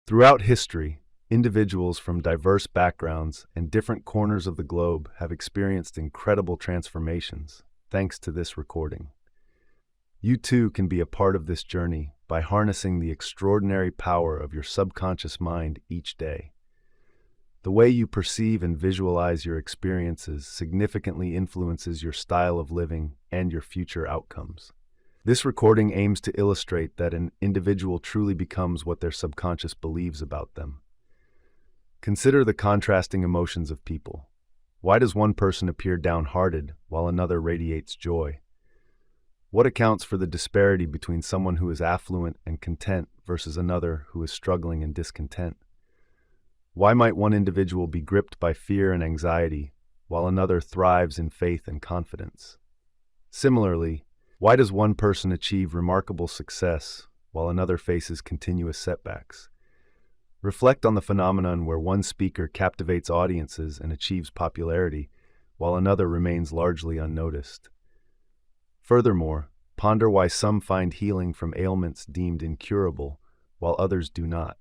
Throughout history, individuals from diverse backgrounds and different corners of the globe have experienced incredible transformations, thanks to this recording. You too can be a part of this journey by harnessing the extraordinary power of your subconscious mind each day. The way you perceive and visualize your experiences significantly influences your style of living and your future outcomes. This recording aims to illustrate that an individual truly becomes what their subconscious believes about them. Consider the contrasting emotions of people. Why does one person appear downhearted while another radiates joy? What accounts for the disparity between someone who is affluent and content versus another who is struggling and discontent? Why might one individual be gripped by fear and anxiety while another thrives in faith and confidence? Similarly, why does one person achieve remarkable success while another faces continuous setbacks? Reflect on the phenomenon where one speaker captivates audiences and achieves popularity, while another remains largely unnoticed. Furthermore, ponder why some find healing from ailments deemed incurable, while others do not.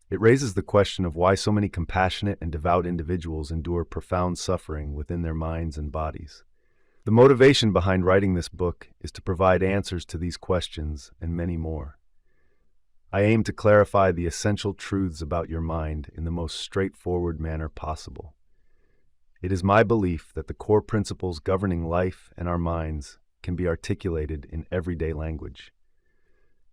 It raises the question of why so many compassionate and devout individuals endure profound suffering within their minds and bodies. The motivation behind writing this book is to provide answers to these questions and many more. I aim to clarify the essential truths about your mind in the most straightforward manner possible. It is my belief that the core principles governing life and our minds can be articulated in everyday language.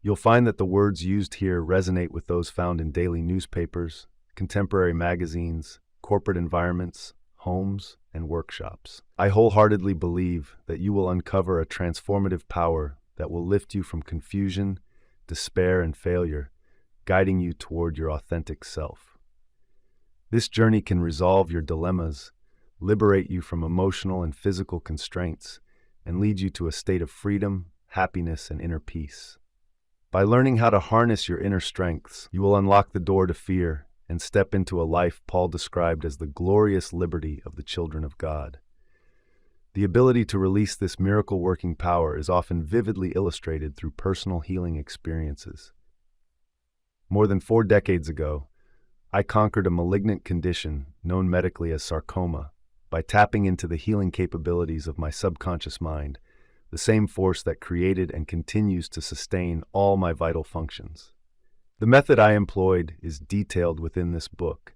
You'll find that the words used here resonate with those found in daily newspapers, contemporary magazines, corporate environments, homes, and workshops. I wholeheartedly believe that you will uncover a transformative power that will lift you from confusion, despair, and failure, guiding you toward your authentic self. This journey can resolve your dilemmas, liberate you from emotional and physical constraints, and lead you to a state of freedom, happiness, and inner peace. By learning how to harness your inner strengths, you will unlock the door to fear and step into a life Paul described as the glorious liberty of the children of God. The ability to release this miracle-working power is often vividly illustrated through personal healing experiences. More than 4 decades ago, I conquered a malignant condition known medically as sarcoma by tapping into the healing capabilities of my subconscious mind, the same force that created and continues to sustain all my vital functions. The method I employed is detailed within this book,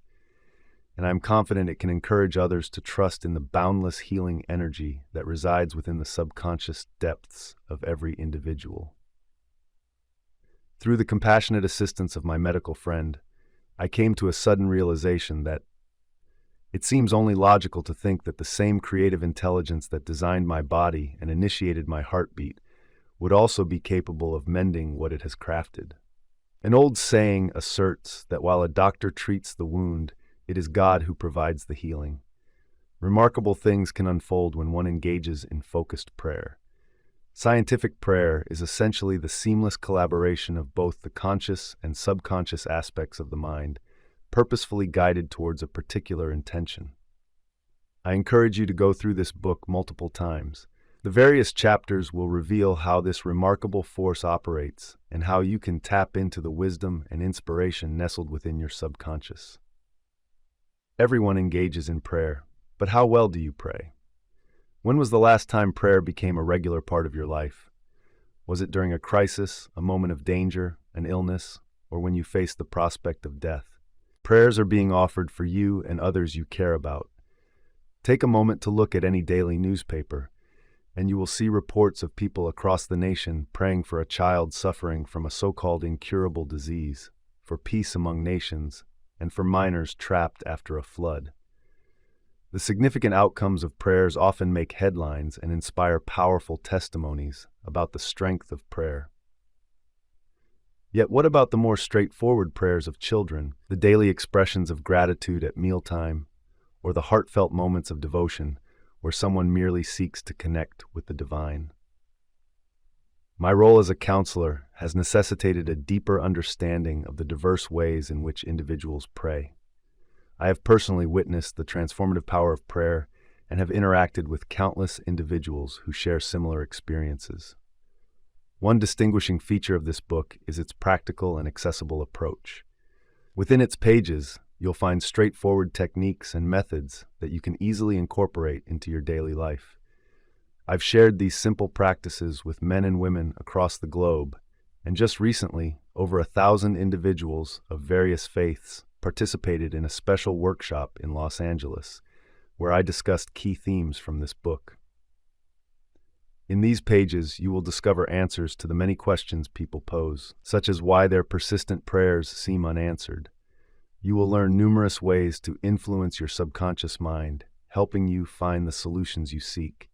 and I'm confident it can encourage others to trust in the boundless healing energy that resides within the subconscious depths of every individual. Through the compassionate assistance of my medical friend, I came to a sudden realization that it seems only logical to think that the same creative intelligence that designed my body and initiated my heartbeat would also be capable of mending what it has crafted. An old saying asserts that while a doctor treats the wound, it is God who provides the healing. Remarkable things can unfold when one engages in focused prayer. Scientific prayer is essentially the seamless collaboration of both the conscious and subconscious aspects of the mind, purposefully guided towards a particular intention. I encourage you to go through this book multiple times. The various chapters will reveal how this remarkable force operates and how you can tap into the wisdom and inspiration nestled within your subconscious. Everyone engages in prayer, but how well do you pray? When was the last time prayer became a regular part of your life? Was it during a crisis, a moment of danger, an illness, or when you faced the prospect of death? Prayers are being offered for you and others you care about. Take a moment to look at any daily newspaper, and you will see reports of people across the nation praying for a child suffering from a so-called incurable disease, for peace among nations, and for miners trapped after a flood. The significant outcomes of prayers often make headlines and inspire powerful testimonies about the strength of prayer. Yet what about the more straightforward prayers of children, the daily expressions of gratitude at mealtime, or the heartfelt moments of devotion where someone merely seeks to connect with the divine? My role as a counselor has necessitated a deeper understanding of the diverse ways in which individuals pray. I have personally witnessed the transformative power of prayer and have interacted with countless individuals who share similar experiences. One distinguishing feature of this book is its practical and accessible approach. Within its pages, you'll find straightforward techniques and methods that you can easily incorporate into your daily life. I've shared these simple practices with men and women across the globe, and just recently, over 1,000 individuals of various faiths participated in a special workshop in Los Angeles, where I discussed key themes from this book. In these pages, you will discover answers to the many questions people pose, such as why their persistent prayers seem unanswered. You will learn numerous ways to influence your subconscious mind, helping you find the solutions you seek.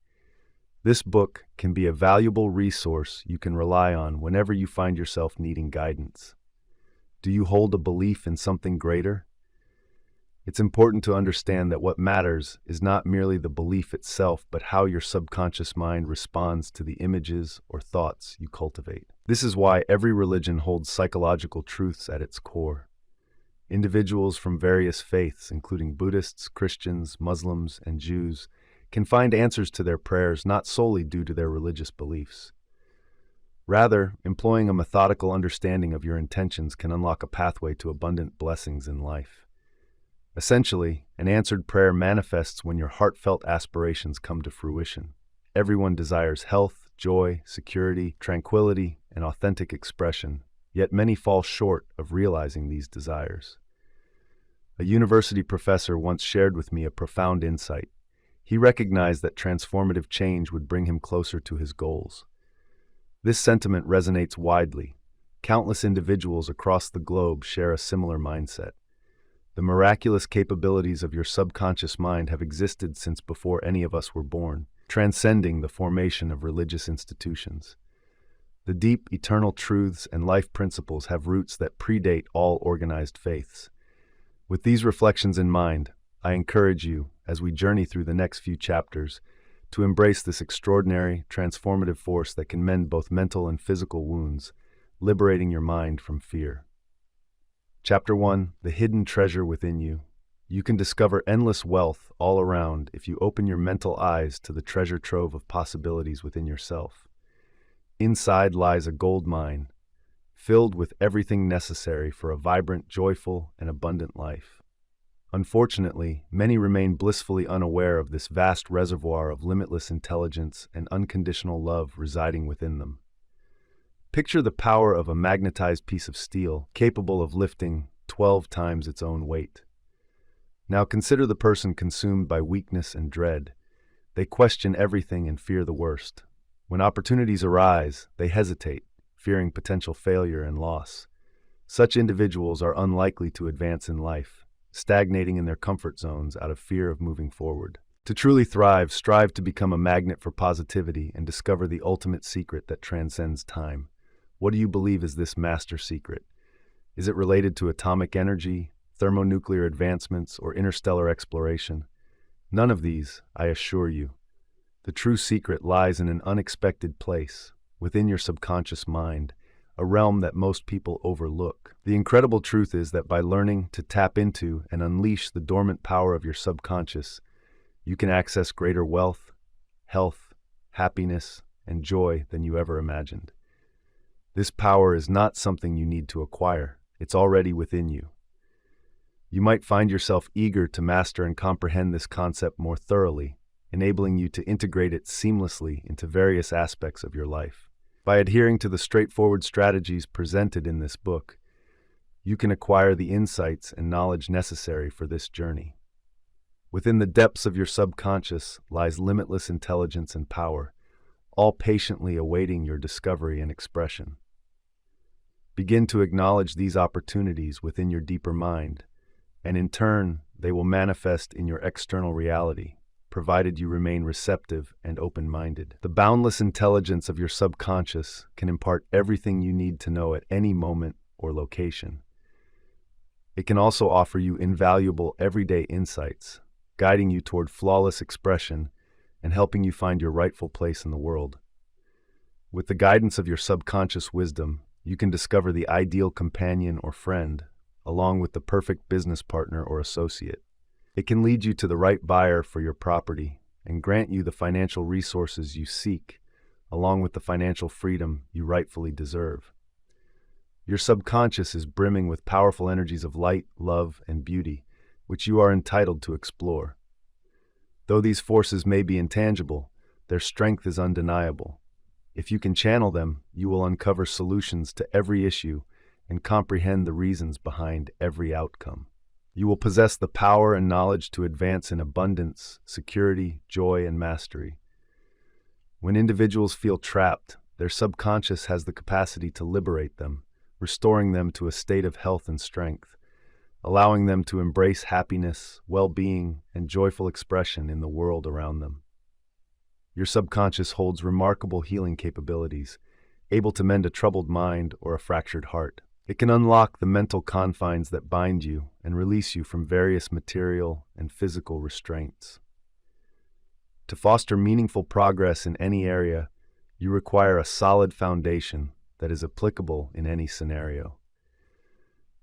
This book can be a valuable resource you can rely on whenever you find yourself needing guidance. Do you hold a belief in something greater? It's important to understand that what matters is not merely the belief itself, but how your subconscious mind responds to the images or thoughts you cultivate. This is why every religion holds psychological truths at its core. Individuals from various faiths, including Buddhists, Christians, Muslims, and Jews, can find answers to their prayers not solely due to their religious beliefs. Rather, employing a methodical understanding of your intentions can unlock a pathway to abundant blessings in life. Essentially, an answered prayer manifests when your heartfelt aspirations come to fruition. Everyone desires health, joy, security, tranquility, and authentic expression, yet many fall short of realizing these desires. A university professor once shared with me a profound insight. He recognized that transformative change would bring him closer to his goals. This sentiment resonates widely. Countless individuals across the globe share a similar mindset. The miraculous capabilities of your subconscious mind have existed since before any of us were born, transcending the formation of religious institutions. The deep, eternal truths and life principles have roots that predate all organized faiths. With these reflections in mind, I encourage you, as we journey through the next few chapters, to embrace this extraordinary, transformative force that can mend both mental and physical wounds, liberating your mind from fear. Chapter 1: The Hidden Treasure Within You. You can discover endless wealth all around if you open your mental eyes to the treasure trove of possibilities within yourself. Inside lies a gold mine, filled with everything necessary for a vibrant, joyful, and abundant life. Unfortunately, many remain blissfully unaware of this vast reservoir of limitless intelligence and unconditional love residing within them. Picture the power of a magnetized piece of steel capable of lifting 12 times its own weight. Now consider the person consumed by weakness and dread. They question everything and fear the worst. When opportunities arise, they hesitate, fearing potential failure and loss. Such individuals are unlikely to advance in life, stagnating in their comfort zones out of fear of moving forward. To truly thrive, strive to become a magnet for positivity and discover the ultimate secret that transcends time. What do you believe is this master secret? Is it related to atomic energy, thermonuclear advancements, or interstellar exploration? None of these, I assure you. The true secret lies in an unexpected place, within your subconscious mind, a realm that most people overlook. The incredible truth is that by learning to tap into and unleash the dormant power of your subconscious, you can access greater wealth, health, happiness, and joy than you ever imagined. This power is not something you need to acquire. It's already within you. You might find yourself eager to master and comprehend this concept more thoroughly, enabling you to integrate it seamlessly into various aspects of your life. By adhering to the straightforward strategies presented in this book, you can acquire the insights and knowledge necessary for this journey. Within the depths of your subconscious lies limitless intelligence and power, all patiently awaiting your discovery and expression. Begin to acknowledge these opportunities within your deeper mind, and in turn, they will manifest in your external reality, provided you remain receptive and open-minded. The boundless intelligence of your subconscious can impart everything you need to know at any moment or location. It can also offer you invaluable everyday insights, guiding you toward flawless expression and helping you find your rightful place in the world. With the guidance of your subconscious wisdom, you can discover the ideal companion or friend, along with the perfect business partner or associate. It can lead you to the right buyer for your property and grant you the financial resources you seek, along with the financial freedom you rightfully deserve. Your subconscious is brimming with powerful energies of light, love, and beauty, which you are entitled to explore. Though these forces may be intangible, their strength is undeniable. If you can channel them, you will uncover solutions to every issue and comprehend the reasons behind every outcome. You will possess the power and knowledge to advance in abundance, security, joy, and mastery. When individuals feel trapped, their subconscious has the capacity to liberate them, restoring them to a state of health and strength, allowing them to embrace happiness, well-being, and joyful expression in the world around them. Your subconscious holds remarkable healing capabilities, able to mend a troubled mind or a fractured heart. It can unlock the mental confines that bind you and release you from various material and physical restraints. To foster meaningful progress in any area, you require a solid foundation that is applicable in any scenario.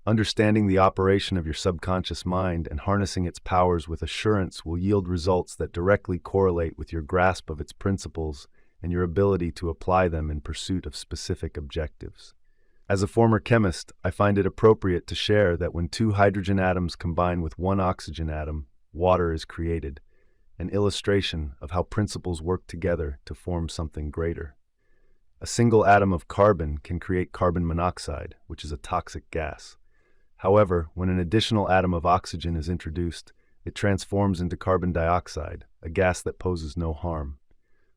Understanding the operation of your subconscious mind and harnessing its powers with assurance will yield results that directly correlate with your grasp of its principles and your ability to apply them in pursuit of specific objectives. As a former chemist, I find it appropriate to share that when two hydrogen atoms combine with one oxygen atom, water is created, an illustration of how principles work together to form something greater. A single atom of carbon can create carbon monoxide, which is a toxic gas. However, when an additional atom of oxygen is introduced, it transforms into carbon dioxide, a gas that poses no harm.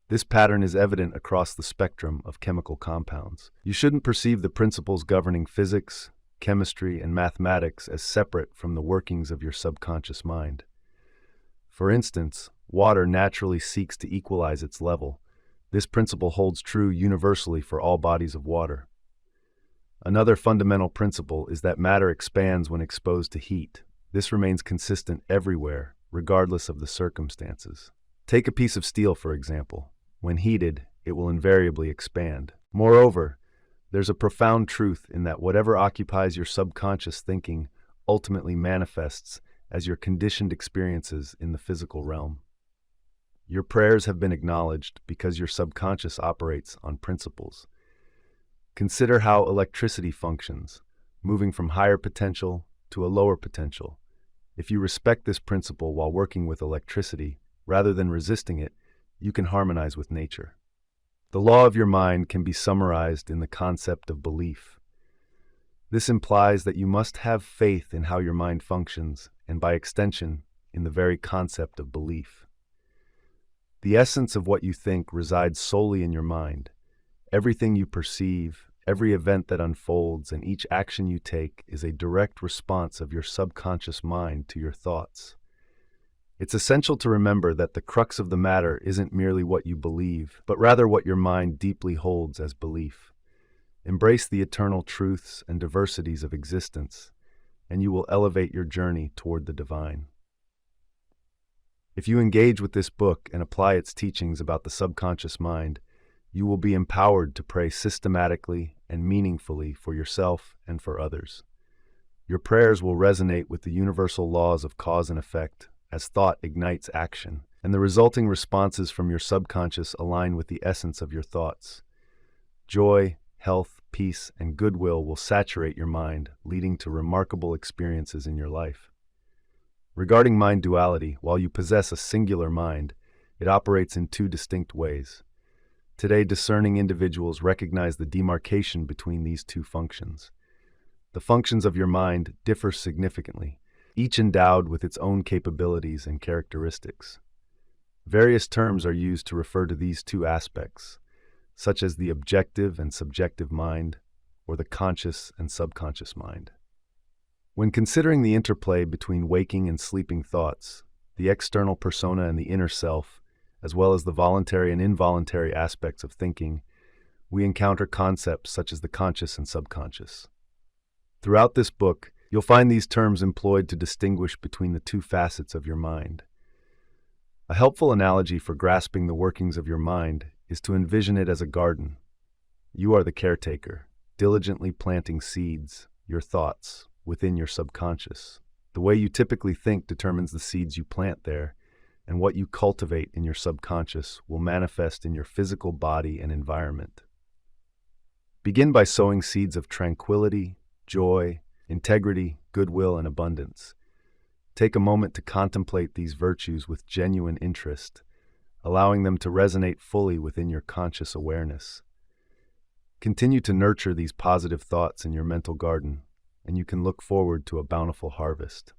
This pattern is evident across the spectrum of chemical compounds. You shouldn't perceive the principles governing physics, chemistry, and mathematics as separate from the workings of your subconscious mind. For instance, water naturally seeks to equalize its level. This principle holds true universally for all bodies of water. Another fundamental principle is that matter expands when exposed to heat. This remains consistent everywhere, regardless of the circumstances. Take a piece of steel, for example. When heated, it will invariably expand. Moreover, there's a profound truth in that whatever occupies your subconscious thinking ultimately manifests as your conditioned experiences in the physical realm. Your prayers have been acknowledged because your subconscious operates on principles. Consider how electricity functions, moving from higher potential to a lower potential. If you respect this principle while working with electricity, rather than resisting it, you can harmonize with nature. The law of your mind can be summarized in the concept of belief. This implies that you must have faith in how your mind functions, and by extension, in the very concept of belief. The essence of what you think resides solely in your mind. Everything you perceive, every event that unfolds, and each action you take is a direct response of your subconscious mind to your thoughts. It's essential to remember that the crux of the matter isn't merely what you believe, but rather what your mind deeply holds as belief. Embrace the eternal truths and diversities of existence, and you will elevate your journey toward the divine. If you engage with this book and apply its teachings about the subconscious mind, you will be empowered to pray systematically and meaningfully for yourself and for others. Your prayers will resonate with the universal laws of cause and effect, as thought ignites action, and the resulting responses from your subconscious align with the essence of your thoughts. Joy, health, peace, and goodwill will saturate your mind, leading to remarkable experiences in your life. Regarding mind duality, while you possess a singular mind, it operates in two distinct ways. Today, discerning individuals recognize the demarcation between these two functions. The functions of your mind differ significantly, each endowed with its own capabilities and characteristics. Various terms are used to refer to these two aspects, such as the objective and subjective mind, or the conscious and subconscious mind. When considering the interplay between waking and sleeping thoughts, the external persona and the inner self, as well as the voluntary and involuntary aspects of thinking, we encounter concepts such as the conscious and subconscious. Throughout this book, you'll find these terms employed to distinguish between the two facets of your mind. A helpful analogy for grasping the workings of your mind is to envision it as a garden. You are the caretaker, diligently planting seeds, your thoughts, within your subconscious. The way you typically think determines the seeds you plant there, and what you cultivate in your subconscious will manifest in your physical body and environment. Begin by sowing seeds of tranquility, joy, integrity, goodwill, and abundance. Take a moment to contemplate these virtues with genuine interest, allowing them to resonate fully within your conscious awareness. Continue to nurture these positive thoughts in your mental garden, and you can look forward to a bountiful harvest.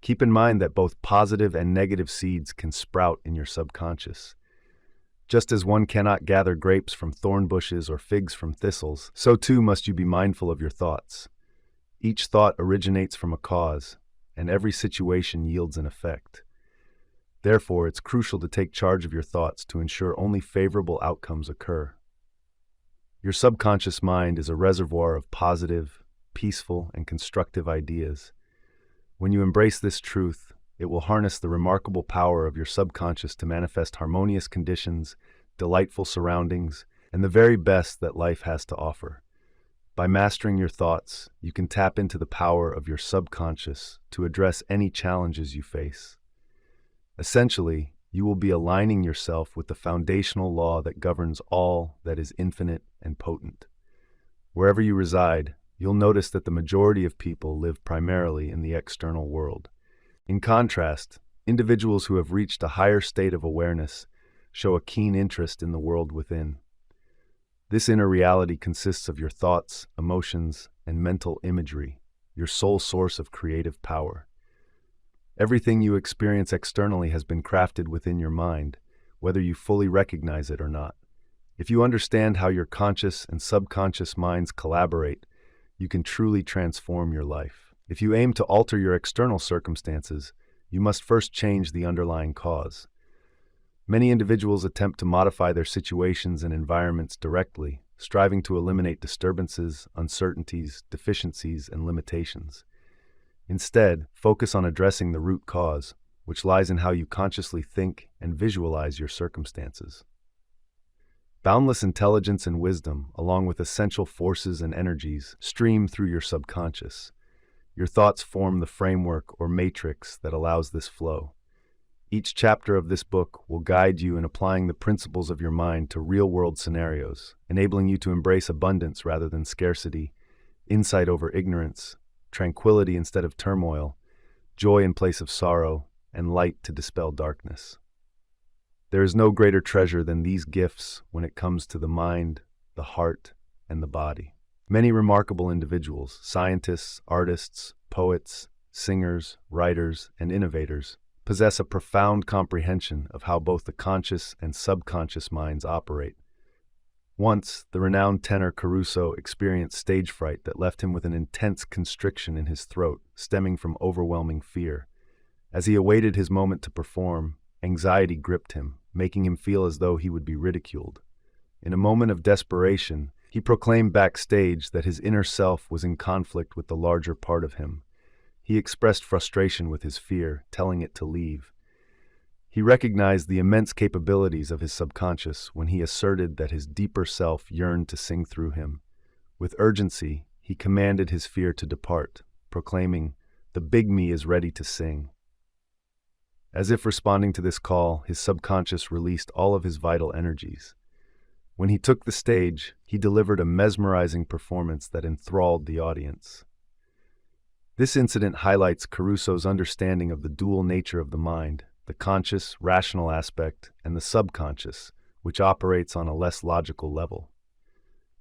Keep in mind that both positive and negative seeds can sprout in your subconscious. Just as one cannot gather grapes from thorn bushes or figs from thistles, so too must you be mindful of your thoughts. Each thought originates from a cause, and every situation yields an effect. Therefore, it's crucial to take charge of your thoughts to ensure only favorable outcomes occur. Your subconscious mind is a reservoir of positive, peaceful, and constructive ideas. When you embrace this truth, it will harness the remarkable power of your subconscious to manifest harmonious conditions, delightful surroundings, and the very best that life has to offer. By mastering your thoughts, you can tap into the power of your subconscious to address any challenges you face. Essentially, you will be aligning yourself with the foundational law that governs all that is infinite and potent. Wherever you reside, you'll notice that the majority of people live primarily in the external world. In contrast, individuals who have reached a higher state of awareness show a keen interest in the world within. This inner reality consists of your thoughts, emotions, and mental imagery, your sole source of creative power. Everything you experience externally has been crafted within your mind, whether you fully recognize it or not. If you understand how your conscious and subconscious minds collaborate, you can truly transform your life. If you aim to alter your external circumstances, you must first change the underlying cause. Many individuals attempt to modify their situations and environments directly, striving to eliminate disturbances, uncertainties, deficiencies, and limitations. Instead, focus on addressing the root cause, which lies in how you consciously think and visualize your circumstances. Boundless intelligence and wisdom, along with essential forces and energies, stream through your subconscious. Your thoughts form the framework or matrix that allows this flow. Each chapter of this book will guide you in applying the principles of your mind to real-world scenarios, enabling you to embrace abundance rather than scarcity, insight over ignorance, tranquility instead of turmoil, joy in place of sorrow, and light to dispel darkness. There is no greater treasure than these gifts when it comes to the mind, the heart, and the body. Many remarkable individuals, scientists, artists, poets, singers, writers, and innovators, possess a profound comprehension of how both the conscious and subconscious minds operate. Once, the renowned tenor Caruso experienced stage fright that left him with an intense constriction in his throat, stemming from overwhelming fear. As he awaited his moment to perform, anxiety gripped him, making him feel as though he would be ridiculed. In a moment of desperation, he proclaimed backstage that his inner self was in conflict with the larger part of him. He expressed frustration with his fear, telling it to leave. He recognized the immense capabilities of his subconscious when he asserted that his deeper self yearned to sing through him. With urgency, he commanded his fear to depart, proclaiming, "The big me is ready to sing." As if responding to this call, his subconscious released all of his vital energies. When he took the stage, he delivered a mesmerizing performance that enthralled the audience. This incident highlights Caruso's understanding of the dual nature of the mind, the conscious, rational aspect, and the subconscious, which operates on a less logical level.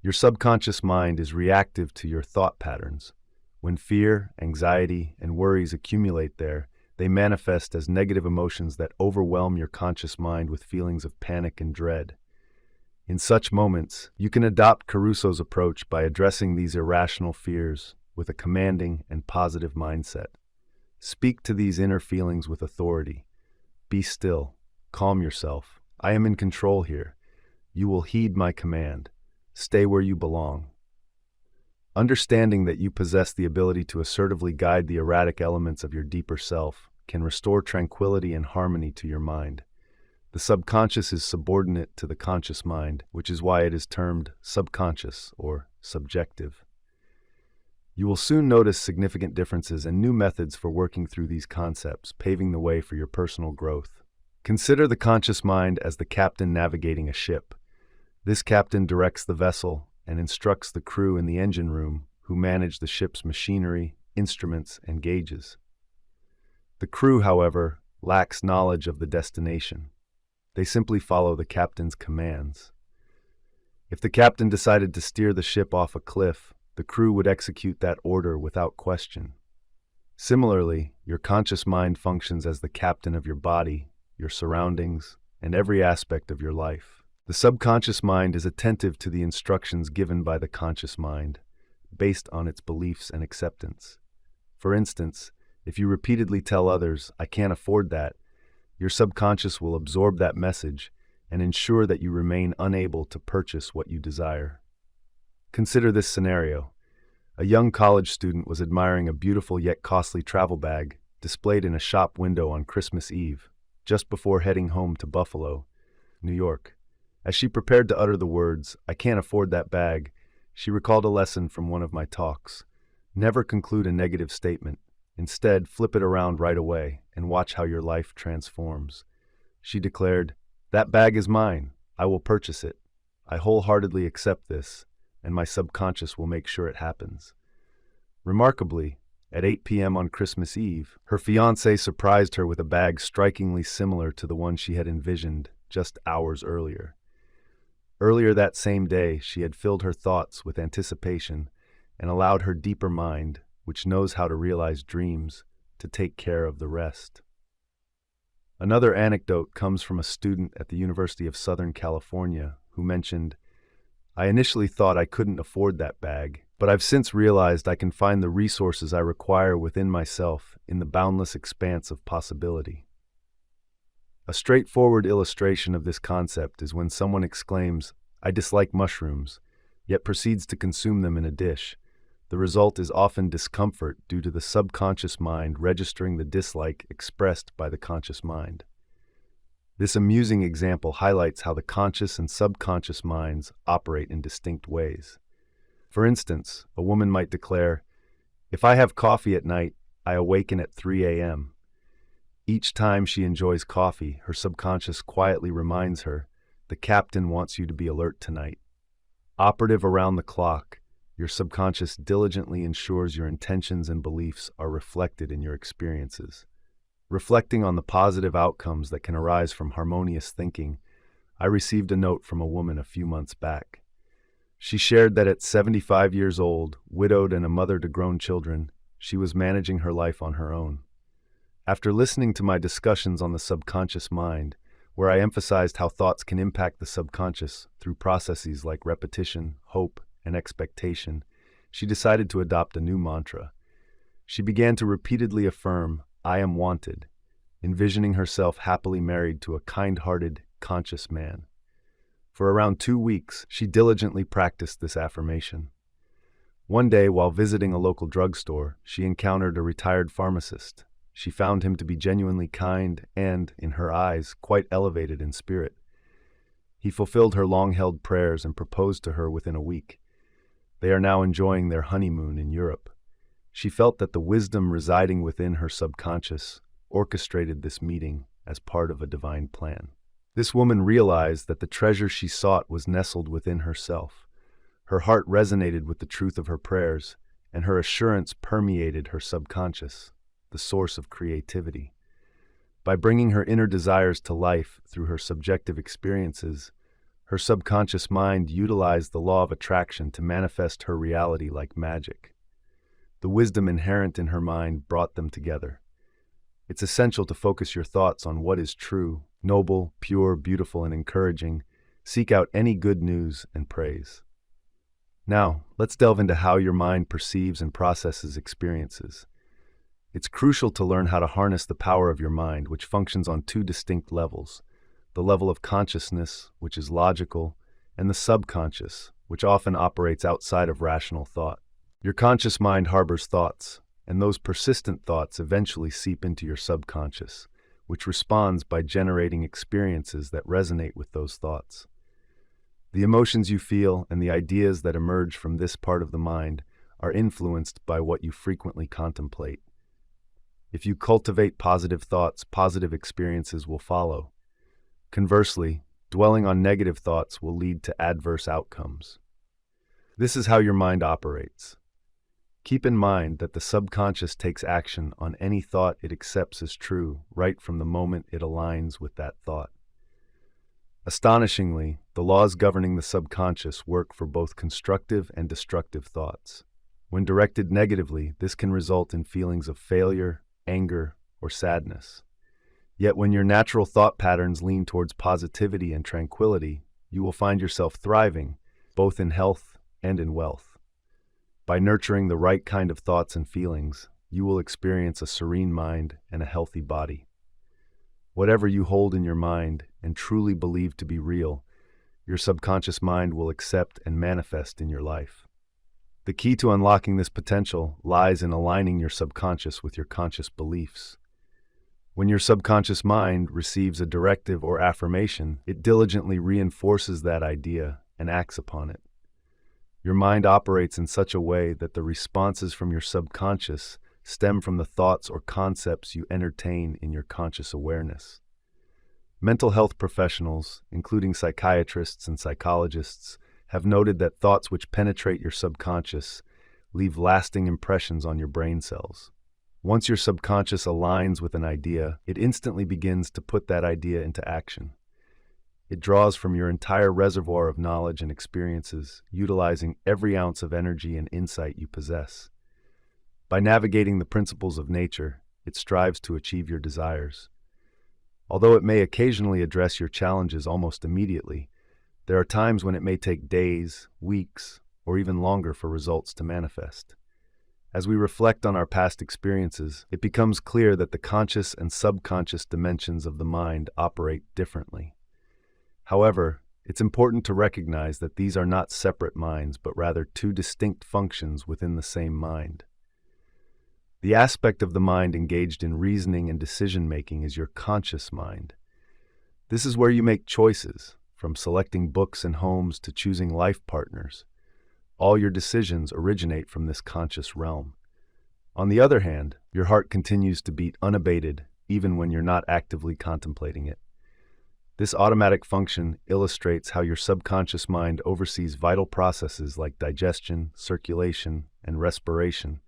Your subconscious mind is reactive to your thought patterns. When fear, anxiety, and worries accumulate there, they manifest as negative emotions that overwhelm your conscious mind with feelings of panic and dread. In such moments, you can adopt Caruso's approach by addressing these irrational fears with a commanding and positive mindset. Speak to these inner feelings with authority. Be still. Calm yourself. I am in control here. You will heed my command. Stay where you belong. Understanding that you possess the ability to assertively guide the erratic elements of your deeper self can restore tranquility and harmony to your mind. The subconscious is subordinate to the conscious mind, which is why it is termed subconscious or subjective. You will soon notice significant differences and new methods for working through these concepts, paving the way for your personal growth. Consider the conscious mind as the captain navigating a ship. This captain directs the vessel, and instructs the crew in the engine room who manage the ship's machinery, instruments, and gauges. The crew, however, lacks knowledge of the destination. They simply follow the captain's commands. If the captain decided to steer the ship off a cliff, the crew would execute that order without question. Similarly, your conscious mind functions as the captain of your body, your surroundings, and every aspect of your life. The subconscious mind is attentive to the instructions given by the conscious mind, based on its beliefs and acceptance. For instance, if you repeatedly tell others, "I can't afford that," your subconscious will absorb that message and ensure that you remain unable to purchase what you desire. Consider this scenario. A young college student was admiring a beautiful yet costly travel bag displayed in a shop window on Christmas Eve, just before heading home to Buffalo, New York. As she prepared to utter the words, "I can't afford that bag," she recalled a lesson from one of my talks. Never conclude a negative statement. Instead, flip it around right away and watch how your life transforms. She declared, "That bag is mine. I will purchase it. I wholeheartedly accept this, and my subconscious will make sure it happens." Remarkably, at 8 p.m. on Christmas Eve, her fiancé surprised her with a bag strikingly similar to the one she had envisioned just hours earlier. Earlier that same day, she had filled her thoughts with anticipation and allowed her deeper mind, which knows how to realize dreams, to take care of the rest. Another anecdote comes from a student at the University of Southern California who mentioned, "I initially thought I couldn't afford that bag, but I've since realized I can find the resources I require within myself in the boundless expanse of possibility." A straightforward illustration of this concept is when someone exclaims, "I dislike mushrooms," yet proceeds to consume them in a dish. The result is often discomfort due to the subconscious mind registering the dislike expressed by the conscious mind. This amusing example highlights how the conscious and subconscious minds operate in distinct ways. For instance, a woman might declare, "If I have coffee at night, I awaken at 3 a.m. Each time she enjoys coffee, her subconscious quietly reminds her, "The captain wants you to be alert tonight." Operative around the clock, your subconscious diligently ensures your intentions and beliefs are reflected in your experiences. Reflecting on the positive outcomes that can arise from harmonious thinking, I received a note from a woman a few months back. She shared that at 75 years old, widowed and a mother to grown children, she was managing her life on her own. After listening to my discussions on the subconscious mind, where I emphasized how thoughts can impact the subconscious through processes like repetition, hope, and expectation, she decided to adopt a new mantra. She began to repeatedly affirm, "I am wanted," envisioning herself happily married to a kind-hearted, conscious man. For around 2 weeks, she diligently practiced this affirmation. One day, while visiting a local drugstore, she encountered a retired pharmacist. She found him to be genuinely kind and, in her eyes, quite elevated in spirit. He fulfilled her long-held prayers and proposed to her within a week. They are now enjoying their honeymoon in Europe. She felt that the wisdom residing within her subconscious orchestrated this meeting as part of a divine plan. This woman realized that the treasure she sought was nestled within herself. Her heart resonated with the truth of her prayers, and her assurance permeated her subconscious, the source of creativity. By bringing her inner desires to life through her subjective experiences, her subconscious mind utilized the law of attraction to manifest her reality like magic. The wisdom inherent in her mind brought them together. It's essential to focus your thoughts on what is true, noble, pure, beautiful, and encouraging. Seek out any good news and praise. Now, let's delve into how your mind perceives and processes experiences. It's crucial to learn how to harness the power of your mind, which functions on 2 distinct levels: the level of consciousness, which is logical, and the subconscious, which often operates outside of rational thought. Your conscious mind harbors thoughts, and those persistent thoughts eventually seep into your subconscious, which responds by generating experiences that resonate with those thoughts. The emotions you feel and the ideas that emerge from this part of the mind are influenced by what you frequently contemplate. If you cultivate positive thoughts, positive experiences will follow. Conversely, dwelling on negative thoughts will lead to adverse outcomes. This is how your mind operates. Keep in mind that the subconscious takes action on any thought it accepts as true right from the moment it aligns with that thought. Astonishingly, the laws governing the subconscious work for both constructive and destructive thoughts. When directed negatively, this can result in feelings of failure, anger, or sadness. Yet when your natural thought patterns lean towards positivity and tranquility, you will find yourself thriving, both in health and in wealth. By nurturing the right kind of thoughts and feelings, you will experience a serene mind and a healthy body. Whatever you hold in your mind and truly believe to be real, your subconscious mind will accept and manifest in your life. The key to unlocking this potential lies in aligning your subconscious with your conscious beliefs. When your subconscious mind receives a directive or affirmation, it diligently reinforces that idea and acts upon it. Your mind operates in such a way that the responses from your subconscious stem from the thoughts or concepts you entertain in your conscious awareness. Mental health professionals, including psychiatrists and psychologists, have noted that thoughts which penetrate your subconscious leave lasting impressions on your brain cells. Once your subconscious aligns with an idea, it instantly begins to put that idea into action. It draws from your entire reservoir of knowledge and experiences, utilizing every ounce of energy and insight you possess. By navigating the principles of nature, it strives to achieve your desires. Although it may occasionally address your challenges almost immediately, there are times when it may take days, weeks, or even longer for results to manifest. As we reflect on our past experiences, it becomes clear that the conscious and subconscious dimensions of the mind operate differently. However, it's important to recognize that these are not separate minds, but rather two distinct functions within the same mind. The aspect of the mind engaged in reasoning and decision-making is your conscious mind. This is where you make choices, from selecting books and homes to choosing life partners. All your decisions originate from this conscious realm. On the other hand, your heart continues to beat unabated, even when you're not actively contemplating it. This automatic function illustrates how your subconscious mind oversees vital processes like digestion, circulation, and respiration,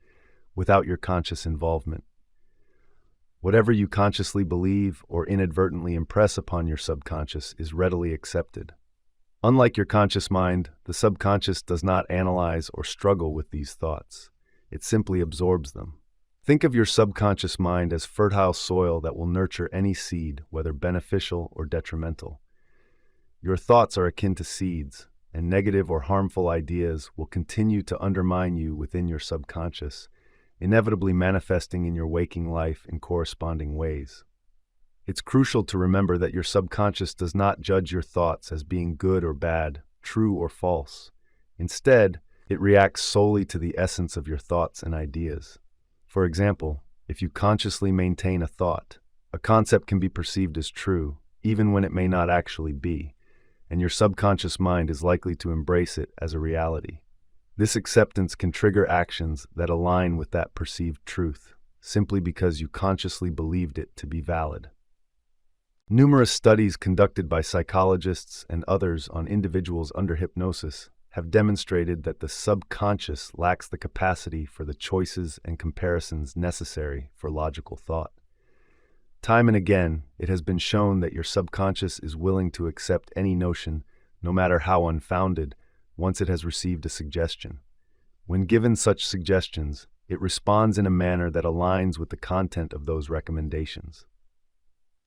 without your conscious involvement. Whatever you consciously believe or inadvertently impress upon your subconscious is readily accepted. Unlike your conscious mind, the subconscious does not analyze or struggle with these thoughts. It simply absorbs them. Think of your subconscious mind as fertile soil that will nurture any seed, whether beneficial or detrimental. Your thoughts are akin to seeds, and negative or harmful ideas will continue to undermine you within your subconscious, inevitably manifesting in your waking life in corresponding ways. It's crucial to remember that your subconscious does not judge your thoughts as being good or bad, true or false. Instead, it reacts solely to the essence of your thoughts and ideas. For example, if you consciously maintain a thought, a concept can be perceived as true, even when it may not actually be, and your subconscious mind is likely to embrace it as a reality. This acceptance can trigger actions that align with that perceived truth, simply because you consciously believed it to be valid. Numerous studies conducted by psychologists and others on individuals under hypnosis have demonstrated that the subconscious lacks the capacity for the choices and comparisons necessary for logical thought. Time and again, it has been shown that your subconscious is willing to accept any notion, no matter how unfounded, once it has received a suggestion. When given such suggestions, it responds in a manner that aligns with the content of those recommendations.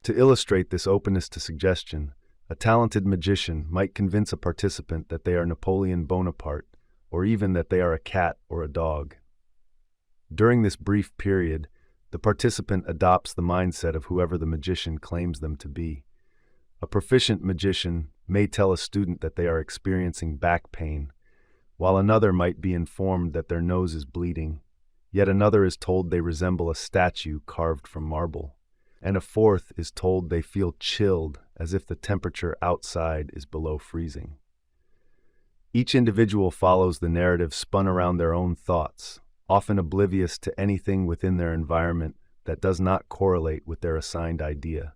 To illustrate this openness to suggestion, a talented magician might convince a participant that they are Napoleon Bonaparte, or even that they are a cat or a dog. During this brief period, the participant adopts the mindset of whoever the magician claims them to be. A proficient magician may tell a student that they are experiencing back pain, while another might be informed that their nose is bleeding. Yet another is told they resemble a statue carved from marble, and a fourth is told they feel chilled as if the temperature outside is below freezing. Each individual follows the narrative spun around their own thoughts, often oblivious to anything within their environment that does not correlate with their assigned idea.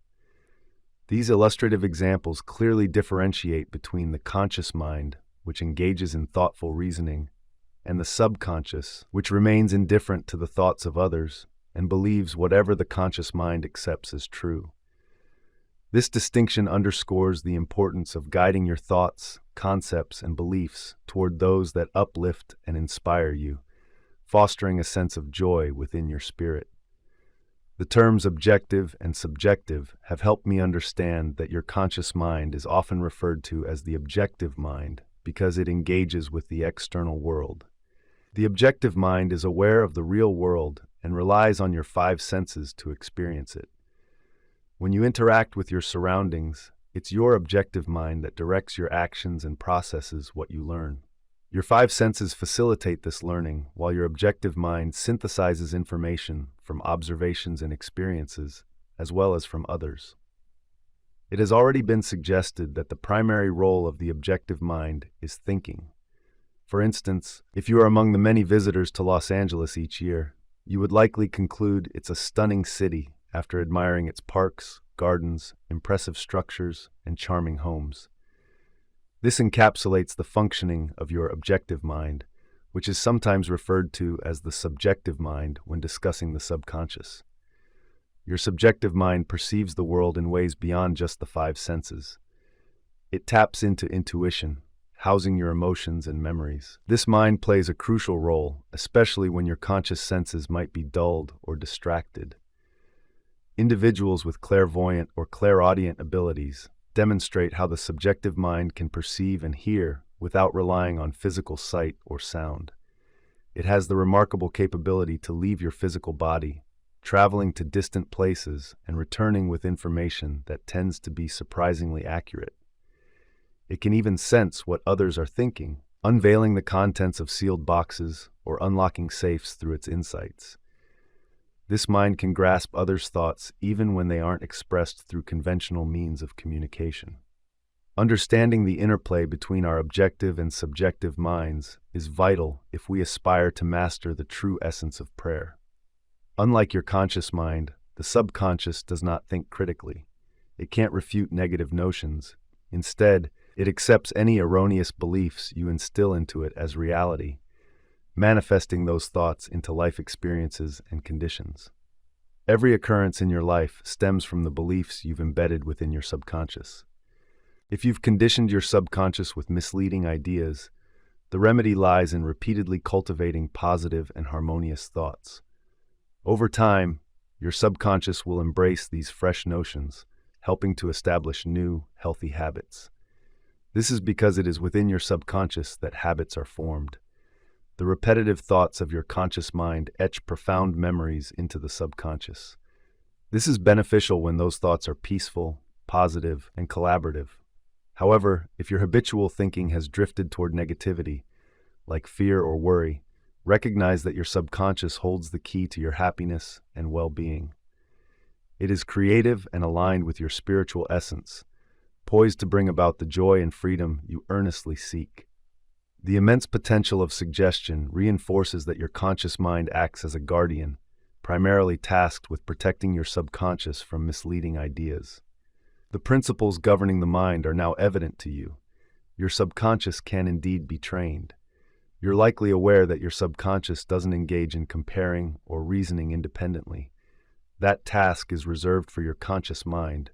These illustrative examples clearly differentiate between the conscious mind, which engages in thoughtful reasoning, and the subconscious, which remains indifferent to the thoughts of others and believes whatever the conscious mind accepts as true. This distinction underscores the importance of guiding your thoughts, concepts, and beliefs toward those that uplift and inspire you, fostering a sense of joy within your spirit. The terms objective and subjective have helped me understand that your conscious mind is often referred to as the objective mind because it engages with the external world. The objective mind is aware of the real world and relies on your five senses to experience it. When you interact with your surroundings, it's your objective mind that directs your actions and processes what you learn. Your five senses facilitate this learning, while your objective mind synthesizes information from observations and experiences, as well as from others. It has already been suggested that the primary role of the objective mind is thinking. For instance, if you are among the many visitors to Los Angeles each year, you would likely conclude it's a stunning city after admiring its parks, gardens, impressive structures, and charming homes. This encapsulates the functioning of your objective mind, which is sometimes referred to as the subjective mind when discussing the subconscious. Your subjective mind perceives the world in ways beyond just the five senses. It taps into intuition, housing your emotions and memories. This mind plays a crucial role, especially when your conscious senses might be dulled or distracted. Individuals with clairvoyant or clairaudient abilities demonstrate how the subjective mind can perceive and hear without relying on physical sight or sound. It has the remarkable capability to leave your physical body, traveling to distant places and returning with information that tends to be surprisingly accurate. It can even sense what others are thinking, unveiling the contents of sealed boxes or unlocking safes through its insights. This mind can grasp others' thoughts even when they aren't expressed through conventional means of communication. Understanding the interplay between our objective and subjective minds is vital if we aspire to master the true essence of prayer. Unlike your conscious mind, the subconscious does not think critically. It can't refute negative notions. Instead, it accepts any erroneous beliefs you instill into it as reality, manifesting those thoughts into life experiences and conditions. Every occurrence in your life stems from the beliefs you've embedded within your subconscious. If you've conditioned your subconscious with misleading ideas, the remedy lies in repeatedly cultivating positive and harmonious thoughts. Over time, your subconscious will embrace these fresh notions, helping to establish new, healthy habits. This is because it is within your subconscious that habits are formed. The repetitive thoughts of your conscious mind etch profound memories into the subconscious. This is beneficial when those thoughts are peaceful, positive, and collaborative. However, if your habitual thinking has drifted toward negativity, like fear or worry, recognize that your subconscious holds the key to your happiness and well-being. It is creative and aligned with your spiritual essence, poised to bring about the joy and freedom you earnestly seek. The immense potential of suggestion reinforces that your conscious mind acts as a guardian, primarily tasked with protecting your subconscious from misleading ideas. The principles governing the mind are now evident to you. Your subconscious can indeed be trained. You're likely aware that your subconscious doesn't engage in comparing or reasoning independently. That task is reserved for your conscious mind,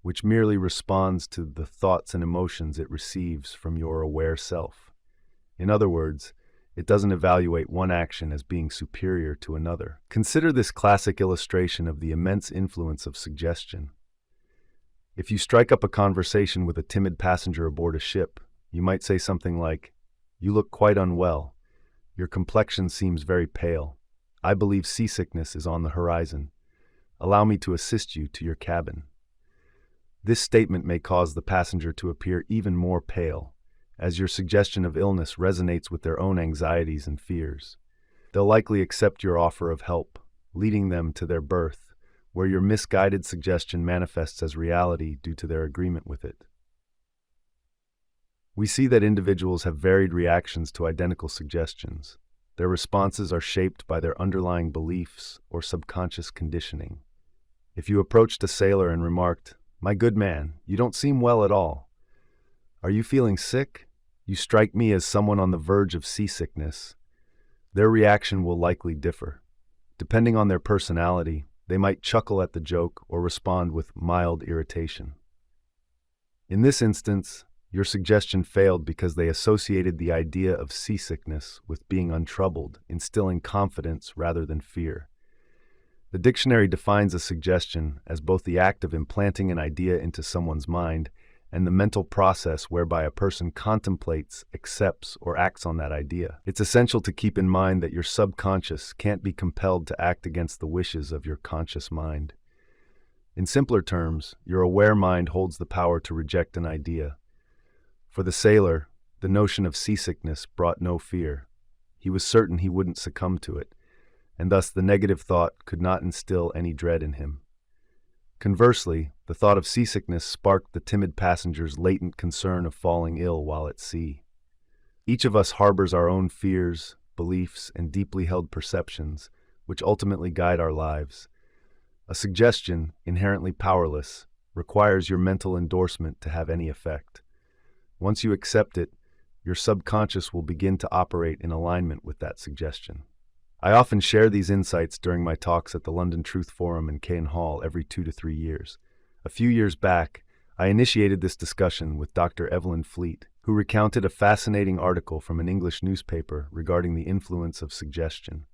which merely responds to the thoughts and emotions it receives from your aware self. In other words, it doesn't evaluate one action as being superior to another. Consider this classic illustration of the immense influence of suggestion. If you strike up a conversation with a timid passenger aboard a ship, you might say something like, "You look quite unwell. Your complexion seems very pale. I believe seasickness is on the horizon. Allow me to assist you to your cabin." This statement may cause the passenger to appear even more pale, as your suggestion of illness resonates with their own anxieties and fears. They'll likely accept your offer of help, leading them to their berth, where your misguided suggestion manifests as reality due to their agreement with it. We see that individuals have varied reactions to identical suggestions. Their responses are shaped by their underlying beliefs or subconscious conditioning. If you approached a sailor and remarked, "My good man, you don't seem well at all. Are you feeling sick?" "You strike me as someone on the verge of seasickness." Their reaction will likely differ. Depending on their personality, they might chuckle at the joke or respond with mild irritation. In this instance, your suggestion failed because they associated the idea of seasickness with being untroubled, instilling confidence rather than fear. The dictionary defines a suggestion as both the act of implanting an idea into someone's mind and the mental process whereby a person contemplates, accepts, or acts on that idea. It's essential to keep in mind that your subconscious can't be compelled to act against the wishes of your conscious mind. In simpler terms, your aware mind holds the power to reject an idea. For the sailor, the notion of seasickness brought no fear. He was certain he wouldn't succumb to it, and thus the negative thought could not instill any dread in him. Conversely, the thought of seasickness sparked the timid passenger's latent concern of falling ill while at sea. Each of us harbors our own fears, beliefs, and deeply held perceptions, which ultimately guide our lives. A suggestion, inherently powerless, requires your mental endorsement to have any effect. Once you accept it, your subconscious will begin to operate in alignment with that suggestion. I often share these insights during my talks at the London Truth Forum in Cane Hall every 2 to 3 years. A few years back, I initiated this discussion with Dr. Evelyn Fleet, who recounted a fascinating article from an English newspaper regarding the influence of suggestion.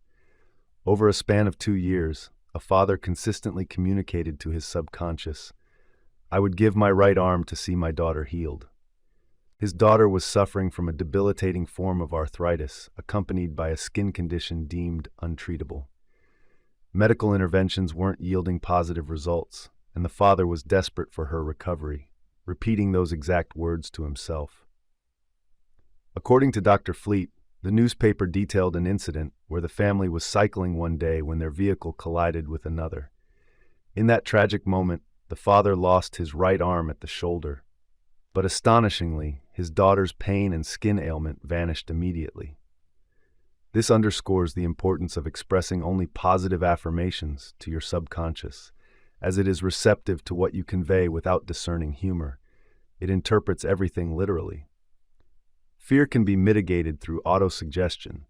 Over a span of 2 years, a father consistently communicated to his subconscious, "I would give my right arm to see my daughter healed." His daughter was suffering from a debilitating form of arthritis, accompanied by a skin condition deemed untreatable. Medical interventions weren't yielding positive results, and the father was desperate for her recovery, repeating those exact words to himself. According to Dr. Fleet, the newspaper detailed an incident where the family was cycling one day when their vehicle collided with another. In that tragic moment, the father lost his right arm at the shoulder. But astonishingly, his daughter's pain and skin ailment vanished immediately. This underscores the importance of expressing only positive affirmations to your subconscious, as it is receptive to what you convey without discerning humor. It interprets everything literally. Fear can be mitigated through autosuggestion.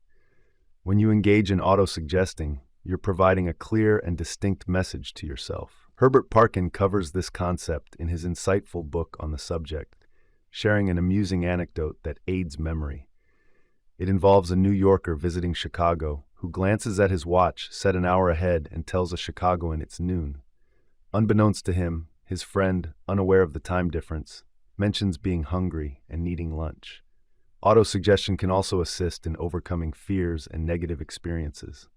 When you engage in autosuggesting, you're providing a clear and distinct message to yourself. Herbert Parkin covers this concept in his insightful book on the subject, sharing an amusing anecdote that aids memory. It involves a New Yorker visiting Chicago who glances at his watch set an hour ahead and tells a Chicagoan it's noon. Unbeknownst to him, his friend, unaware of the time difference, mentions being hungry and needing lunch. Autosuggestion can also assist in overcoming fears and negative experiences.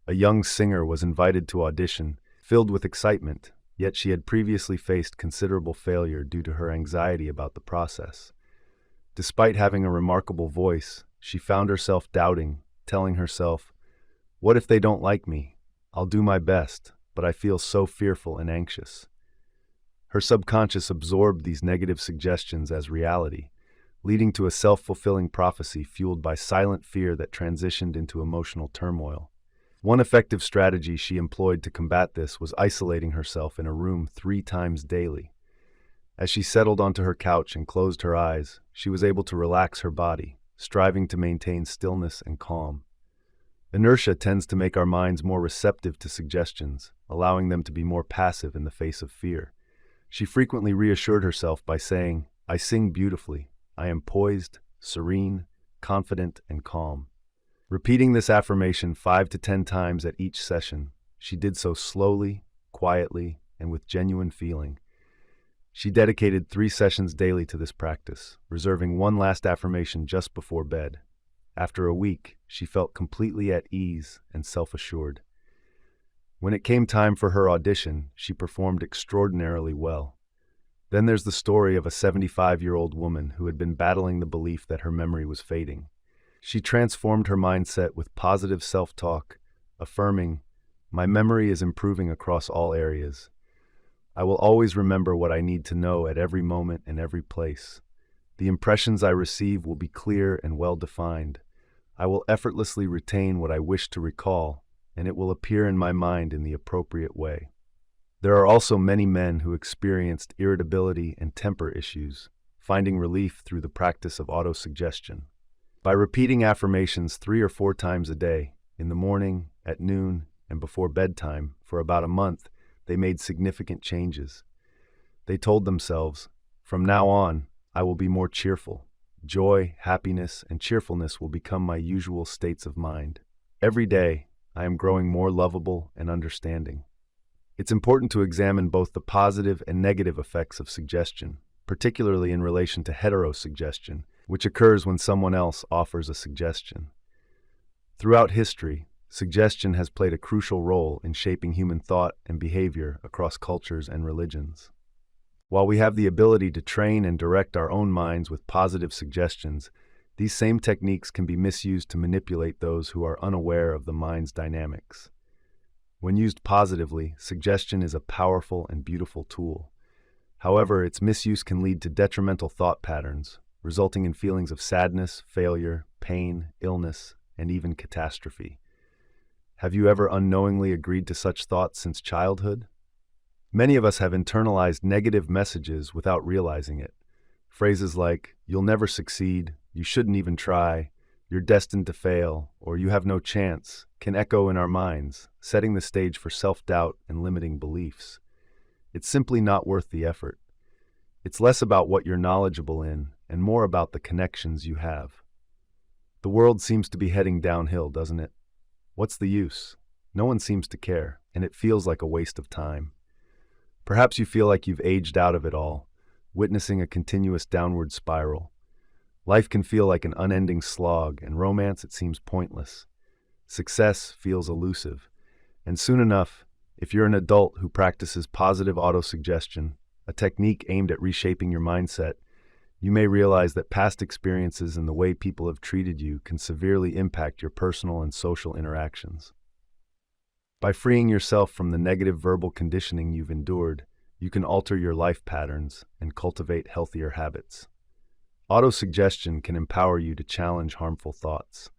A young singer was invited to audition, filled with excitement, yet she had previously faced considerable failure due to her anxiety about the process. Despite having a remarkable voice, she found herself doubting, telling herself, "What if they don't like me? I'll do my best, but I feel so fearful and anxious." Her subconscious absorbed these negative suggestions as reality, leading to a self-fulfilling prophecy fueled by silent fear that transitioned into emotional turmoil. One effective strategy she employed to combat this was isolating herself in a room 3 times daily. As she settled onto her couch and closed her eyes, she was able to relax her body, striving to maintain stillness and calm. Inertia tends to make our minds more receptive to suggestions, allowing them to be more passive in the face of fear. She frequently reassured herself by saying, "I sing beautifully. I am poised, serene, confident, and calm." Repeating this affirmation 5 to 10 times at each session, she did so slowly, quietly, and with genuine feeling. She dedicated 3 sessions daily to this practice, reserving one last affirmation just before bed. After a week, she felt completely at ease and self-assured. When it came time for her audition, she performed extraordinarily well. Then there's the story of a 75-year-old woman who had been battling the belief that her memory was fading. She transformed her mindset with positive self-talk, affirming, "My memory is improving across all areas. I will always remember what I need to know at every moment and every place. The impressions I receive will be clear and well-defined. I will effortlessly retain what I wish to recall, and it will appear in my mind in the appropriate way." There are also many men who experienced irritability and temper issues, finding relief through the practice of autosuggestion. By repeating affirmations 3 or 4 times a day, in the morning, at noon, and before bedtime, for about a month, they made significant changes. They told themselves, "From now on, I will be more cheerful. Joy, happiness, and cheerfulness will become my usual states of mind. Every day, I am growing more lovable and understanding." It's important to examine both the positive and negative effects of suggestion, particularly in relation to heterosuggestion, which occurs when someone else offers a suggestion. Throughout history, suggestion has played a crucial role in shaping human thought and behavior across cultures and religions. While we have the ability to train and direct our own minds with positive suggestions, these same techniques can be misused to manipulate those who are unaware of the mind's dynamics. When used positively, suggestion is a powerful and beautiful tool. However, its misuse can lead to detrimental thought patterns, resulting in feelings of sadness, failure, pain, illness, and even catastrophe. Have you ever unknowingly agreed to such thoughts since childhood? Many of us have internalized negative messages without realizing it. Phrases like, "You'll never succeed," "You shouldn't even try," "You're destined to fail," or "You have no chance," can echo in our minds, setting the stage for self-doubt and limiting beliefs. It's simply not worth the effort. It's less about what you're knowledgeable in and more about the connections you have. The world seems to be heading downhill, doesn't it? What's the use? No one seems to care, and it feels like a waste of time. Perhaps you feel like you've aged out of it all, witnessing a continuous downward spiral. Life can feel like an unending slog, and romance, it seems pointless. Success feels elusive. And soon enough, if you're an adult who practices positive autosuggestion, a technique aimed at reshaping your mindset, you may realize that past experiences and the way people have treated you can severely impact your personal and social interactions. By freeing yourself from the negative verbal conditioning you've endured, you can alter your life patterns and cultivate healthier habits. Autosuggestion can empower you to challenge harmful thoughts.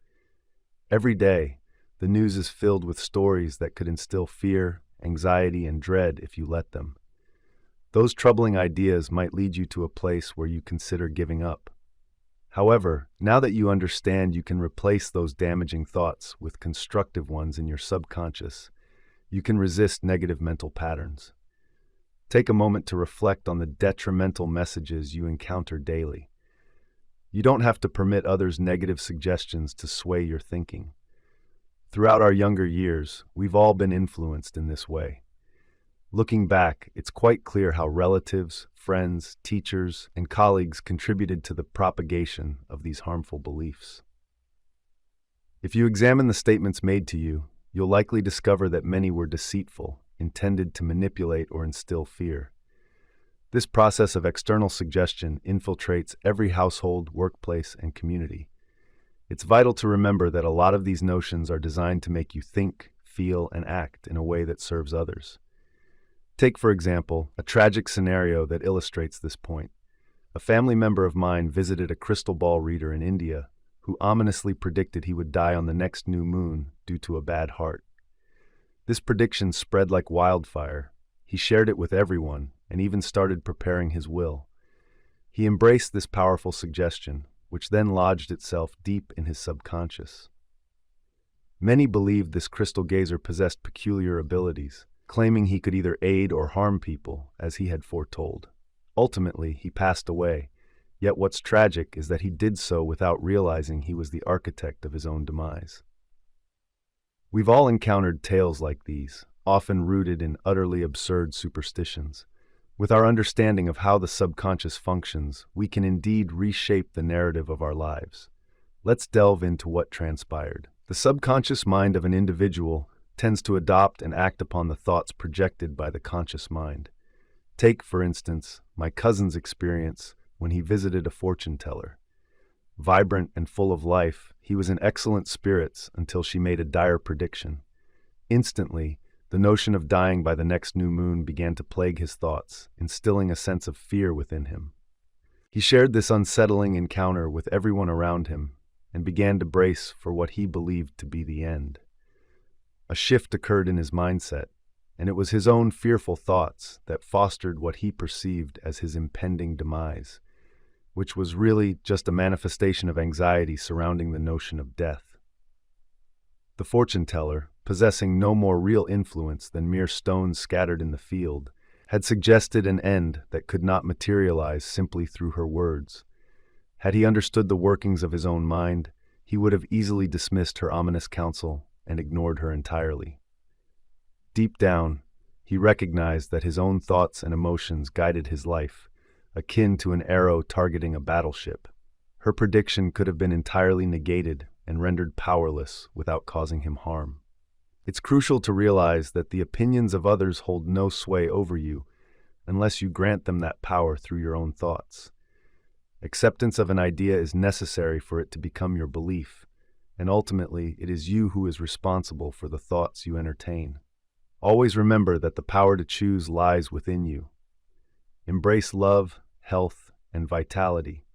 Every day, the news is filled with stories that could instill fear, anxiety, and dread if you let them. Those troubling ideas might lead you to a place where you consider giving up. However, now that you understand you can replace those damaging thoughts with constructive ones in your subconscious, you can resist negative mental patterns. Take a moment to reflect on the detrimental messages you encounter daily. You don't have to permit others' negative suggestions to sway your thinking. Throughout our younger years, we've all been influenced in this way. Looking back, it's quite clear how relatives, friends, teachers, and colleagues contributed to the propagation of these harmful beliefs. If you examine the statements made to you, you'll likely discover that many were deceitful, intended to manipulate or instill fear. This process of external suggestion infiltrates every household, workplace, and community. It's vital to remember that a lot of these notions are designed to make you think, feel, and act in a way that serves others. Take, for example, a tragic scenario that illustrates this point. A family member of mine visited a crystal ball reader in India who ominously predicted he would die on the next new moon due to a bad heart. This prediction spread like wildfire. He shared it with everyone and even started preparing his will. He embraced this powerful suggestion, which then lodged itself deep in his subconscious. Many believed this crystal gazer possessed peculiar abilities, claiming he could either aid or harm people, as he had foretold. Ultimately, he passed away, yet what's tragic is that he did so without realizing he was the architect of his own demise. We've all encountered tales like these, often rooted in utterly absurd superstitions. With our understanding of how the subconscious functions, we can indeed reshape the narrative of our lives. Let's delve into what transpired. The subconscious mind of an individual tends to adopt and act upon the thoughts projected by the conscious mind. Take, for instance, my cousin's experience when he visited a fortune teller. Vibrant and full of life, he was in excellent spirits until she made a dire prediction. Instantly, the notion of dying by the next new moon began to plague his thoughts, instilling a sense of fear within him. He shared this unsettling encounter with everyone around him and began to brace for what he believed to be the end. A shift occurred in his mindset, and it was his own fearful thoughts that fostered what he perceived as his impending demise. which was really just a manifestation of anxiety surrounding the notion of death. The fortune teller, possessing no more real influence than mere stones scattered in the field, had suggested an end that could not materialize simply through her words. Had he understood the workings of his own mind, he would have easily dismissed her ominous counsel and ignored her entirely. Deep down, he recognized that his own thoughts and emotions guided his life, akin to an arrow targeting a battleship. Her prediction could have been entirely negated and rendered powerless without causing him harm. It's crucial to realize that the opinions of others hold no sway over you unless you grant them that power through your own thoughts. Acceptance of an idea is necessary for it to become your belief, and ultimately it is you who is responsible for the thoughts you entertain. Always remember that the power to choose lies within you. Embrace love, health, and vitality.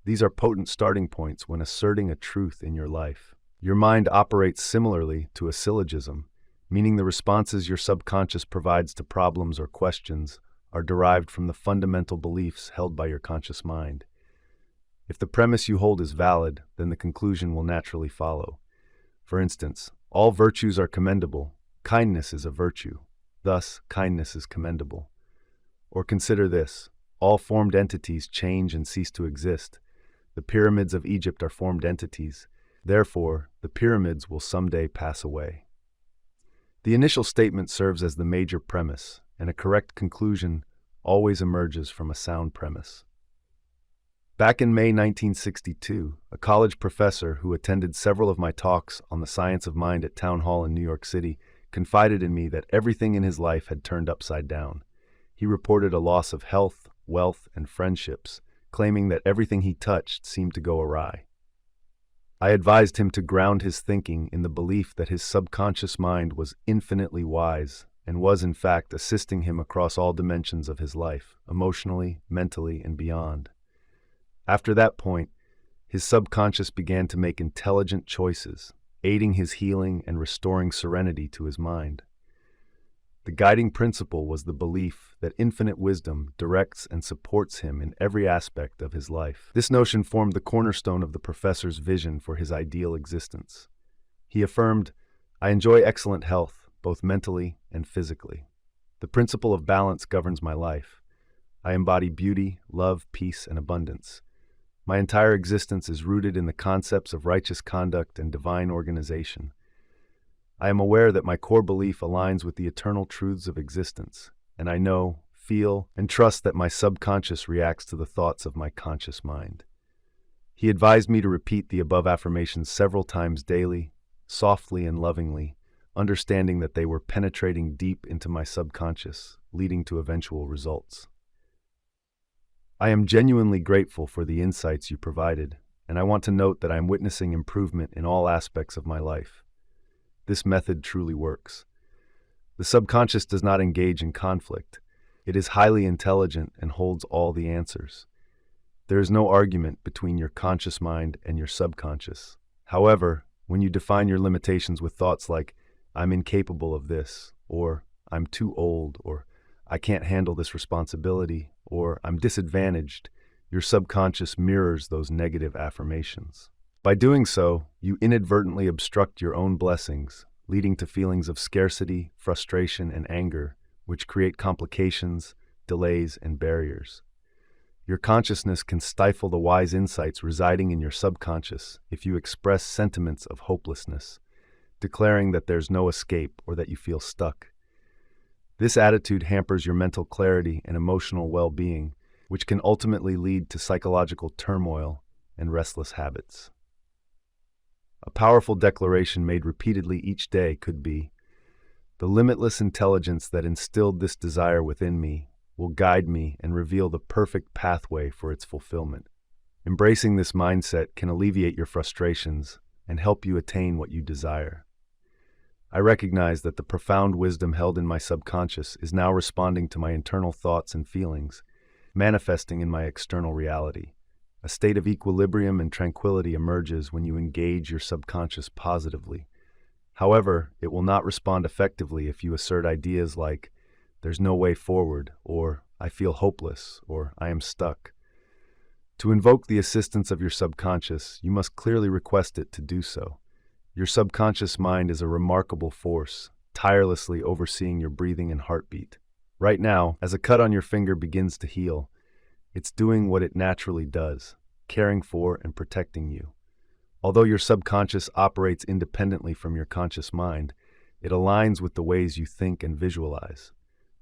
These are potent starting points when asserting a truth in your life. Your mind operates similarly to a syllogism, meaning the responses your subconscious provides to problems or questions are derived from the fundamental beliefs held by your conscious mind. If the premise you hold is valid, then the conclusion will naturally follow. For instance, all virtues are commendable. Kindness is a virtue. Thus, kindness is commendable. Or consider this: all formed entities change and cease to exist. The pyramids of Egypt are formed entities. Therefore, the pyramids will someday pass away. The initial statement serves as the major premise, and a correct conclusion always emerges from a sound premise. Back in May 1962, a college professor who attended several of my talks on the science of mind at Town Hall in New York City confided in me that everything in his life had turned upside down. He reported a loss of health, wealth, and friendships, claiming that everything he touched seemed to go awry. I advised him to ground his thinking in the belief that his subconscious mind was infinitely wise and was, in fact, assisting him across all dimensions of his life, emotionally, mentally, and beyond. After that point, his subconscious began to make intelligent choices, aiding his healing and restoring serenity to his mind. The guiding principle was the belief that infinite wisdom directs and supports him in every aspect of his life. This notion formed the cornerstone of the professor's vision for his ideal existence. He affirmed, "I enjoy excellent health, both mentally and physically. The principle of balance governs my life. I embody beauty, love, peace, and abundance. My entire existence is rooted in the concepts of righteous conduct and divine organization. I am aware that my core belief aligns with the eternal truths of existence, and I know, feel, and trust that my subconscious reacts to the thoughts of my conscious mind." He advised me to repeat the above affirmations several times daily, softly and lovingly, understanding that they were penetrating deep into my subconscious, leading to eventual results. I am genuinely grateful for the insights you provided, and I want to note that I am witnessing improvement in all aspects of my life. This method truly works. The subconscious does not engage in conflict. It is highly intelligent and holds all the answers. There is no argument between your conscious mind and your subconscious. However, when you define your limitations with thoughts like, "I'm incapable of this," or "I'm too old," or "I can't handle this responsibility," or "I'm disadvantaged," your subconscious mirrors those negative affirmations. By doing so, you inadvertently obstruct your own blessings, leading to feelings of scarcity, frustration, and anger, which create complications, delays, and barriers. Your consciousness can stifle the wise insights residing in your subconscious if you express sentiments of hopelessness, declaring that there's no escape or that you feel stuck. This attitude hampers your mental clarity and emotional well-being, which can ultimately lead to psychological turmoil and restless habits. A powerful declaration made repeatedly each day could be, "The limitless intelligence that instilled this desire within me will guide me and reveal the perfect pathway for its fulfillment." Embracing this mindset can alleviate your frustrations and help you attain what you desire. I recognize that the profound wisdom held in my subconscious is now responding to my internal thoughts and feelings, manifesting in my external reality. A state of equilibrium and tranquility emerges when you engage your subconscious positively. However, it will not respond effectively if you assert ideas like, "There's no way forward," or "I feel hopeless," or "I am stuck." To invoke the assistance of your subconscious, you must clearly request it to do so. Your subconscious mind is a remarkable force, tirelessly overseeing your breathing and heartbeat. Right now, as a cut on your finger begins to heal, it's doing what it naturally does, caring for and protecting you. Although your subconscious operates independently from your conscious mind, it aligns with the ways you think and visualize.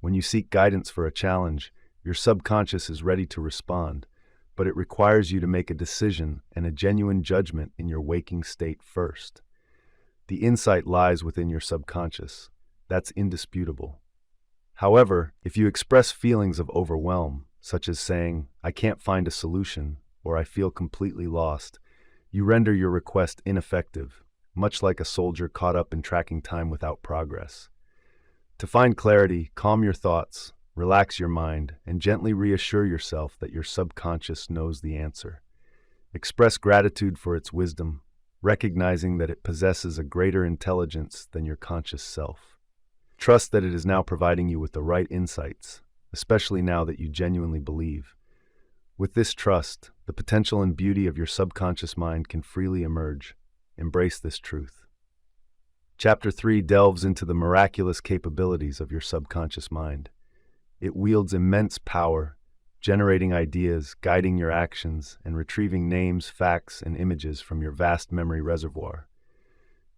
When you seek guidance for a challenge, your subconscious is ready to respond, but it requires you to make a decision and a genuine judgment in your waking state first. The insight lies within your subconscious. That's indisputable. However, if you express feelings of overwhelm, such as saying, "I can't find a solution," or "I feel completely lost," you render your request ineffective, much like a soldier caught up in tracking time without progress. To find clarity, calm your thoughts, relax your mind, and gently reassure yourself that your subconscious knows the answer. Express gratitude for its wisdom, recognizing that it possesses a greater intelligence than your conscious self. Trust that it is now providing you with the right insights, especially now that you genuinely believe. With this trust, the potential and beauty of your subconscious mind can freely emerge. Embrace this truth. Chapter 3 delves into the miraculous capabilities of your subconscious mind. It wields immense power, generating ideas, guiding your actions, and retrieving names, facts, and images from your vast memory reservoir.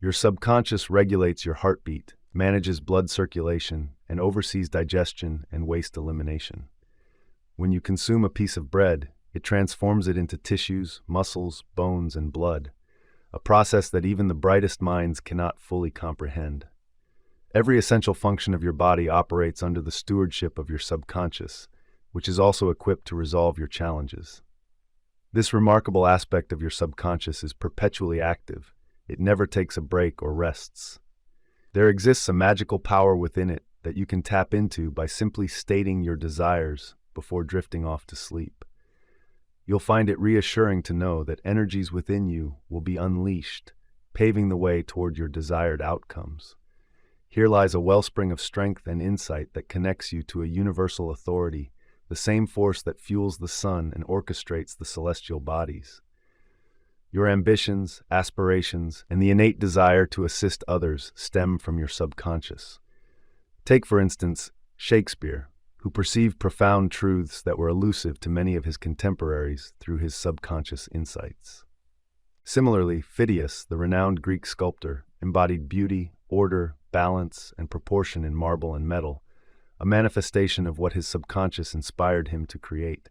Your subconscious regulates your heartbeat, manages blood circulation, and oversees digestion and waste elimination. When you consume a piece of bread, it transforms it into tissues, muscles, bones, and blood, a process that even the brightest minds cannot fully comprehend. Every essential function of your body operates under the stewardship of your subconscious, which is also equipped to resolve your challenges. This remarkable aspect of your subconscious is perpetually active. It never takes a break or rests. There exists a magical power within it that you can tap into by simply stating your desires before drifting off to sleep. You'll find it reassuring to know that energies within you will be unleashed, paving the way toward your desired outcomes. Here lies a wellspring of strength and insight that connects you to a universal authority, the same force that fuels the sun and orchestrates the celestial bodies. Your ambitions, aspirations, and the innate desire to assist others stem from your subconscious. Take, for instance, Shakespeare, who perceived profound truths that were elusive to many of his contemporaries through his subconscious insights. Similarly, Phidias, the renowned Greek sculptor, embodied beauty, order, balance, and proportion in marble and metal, a manifestation of what his subconscious inspired him to create.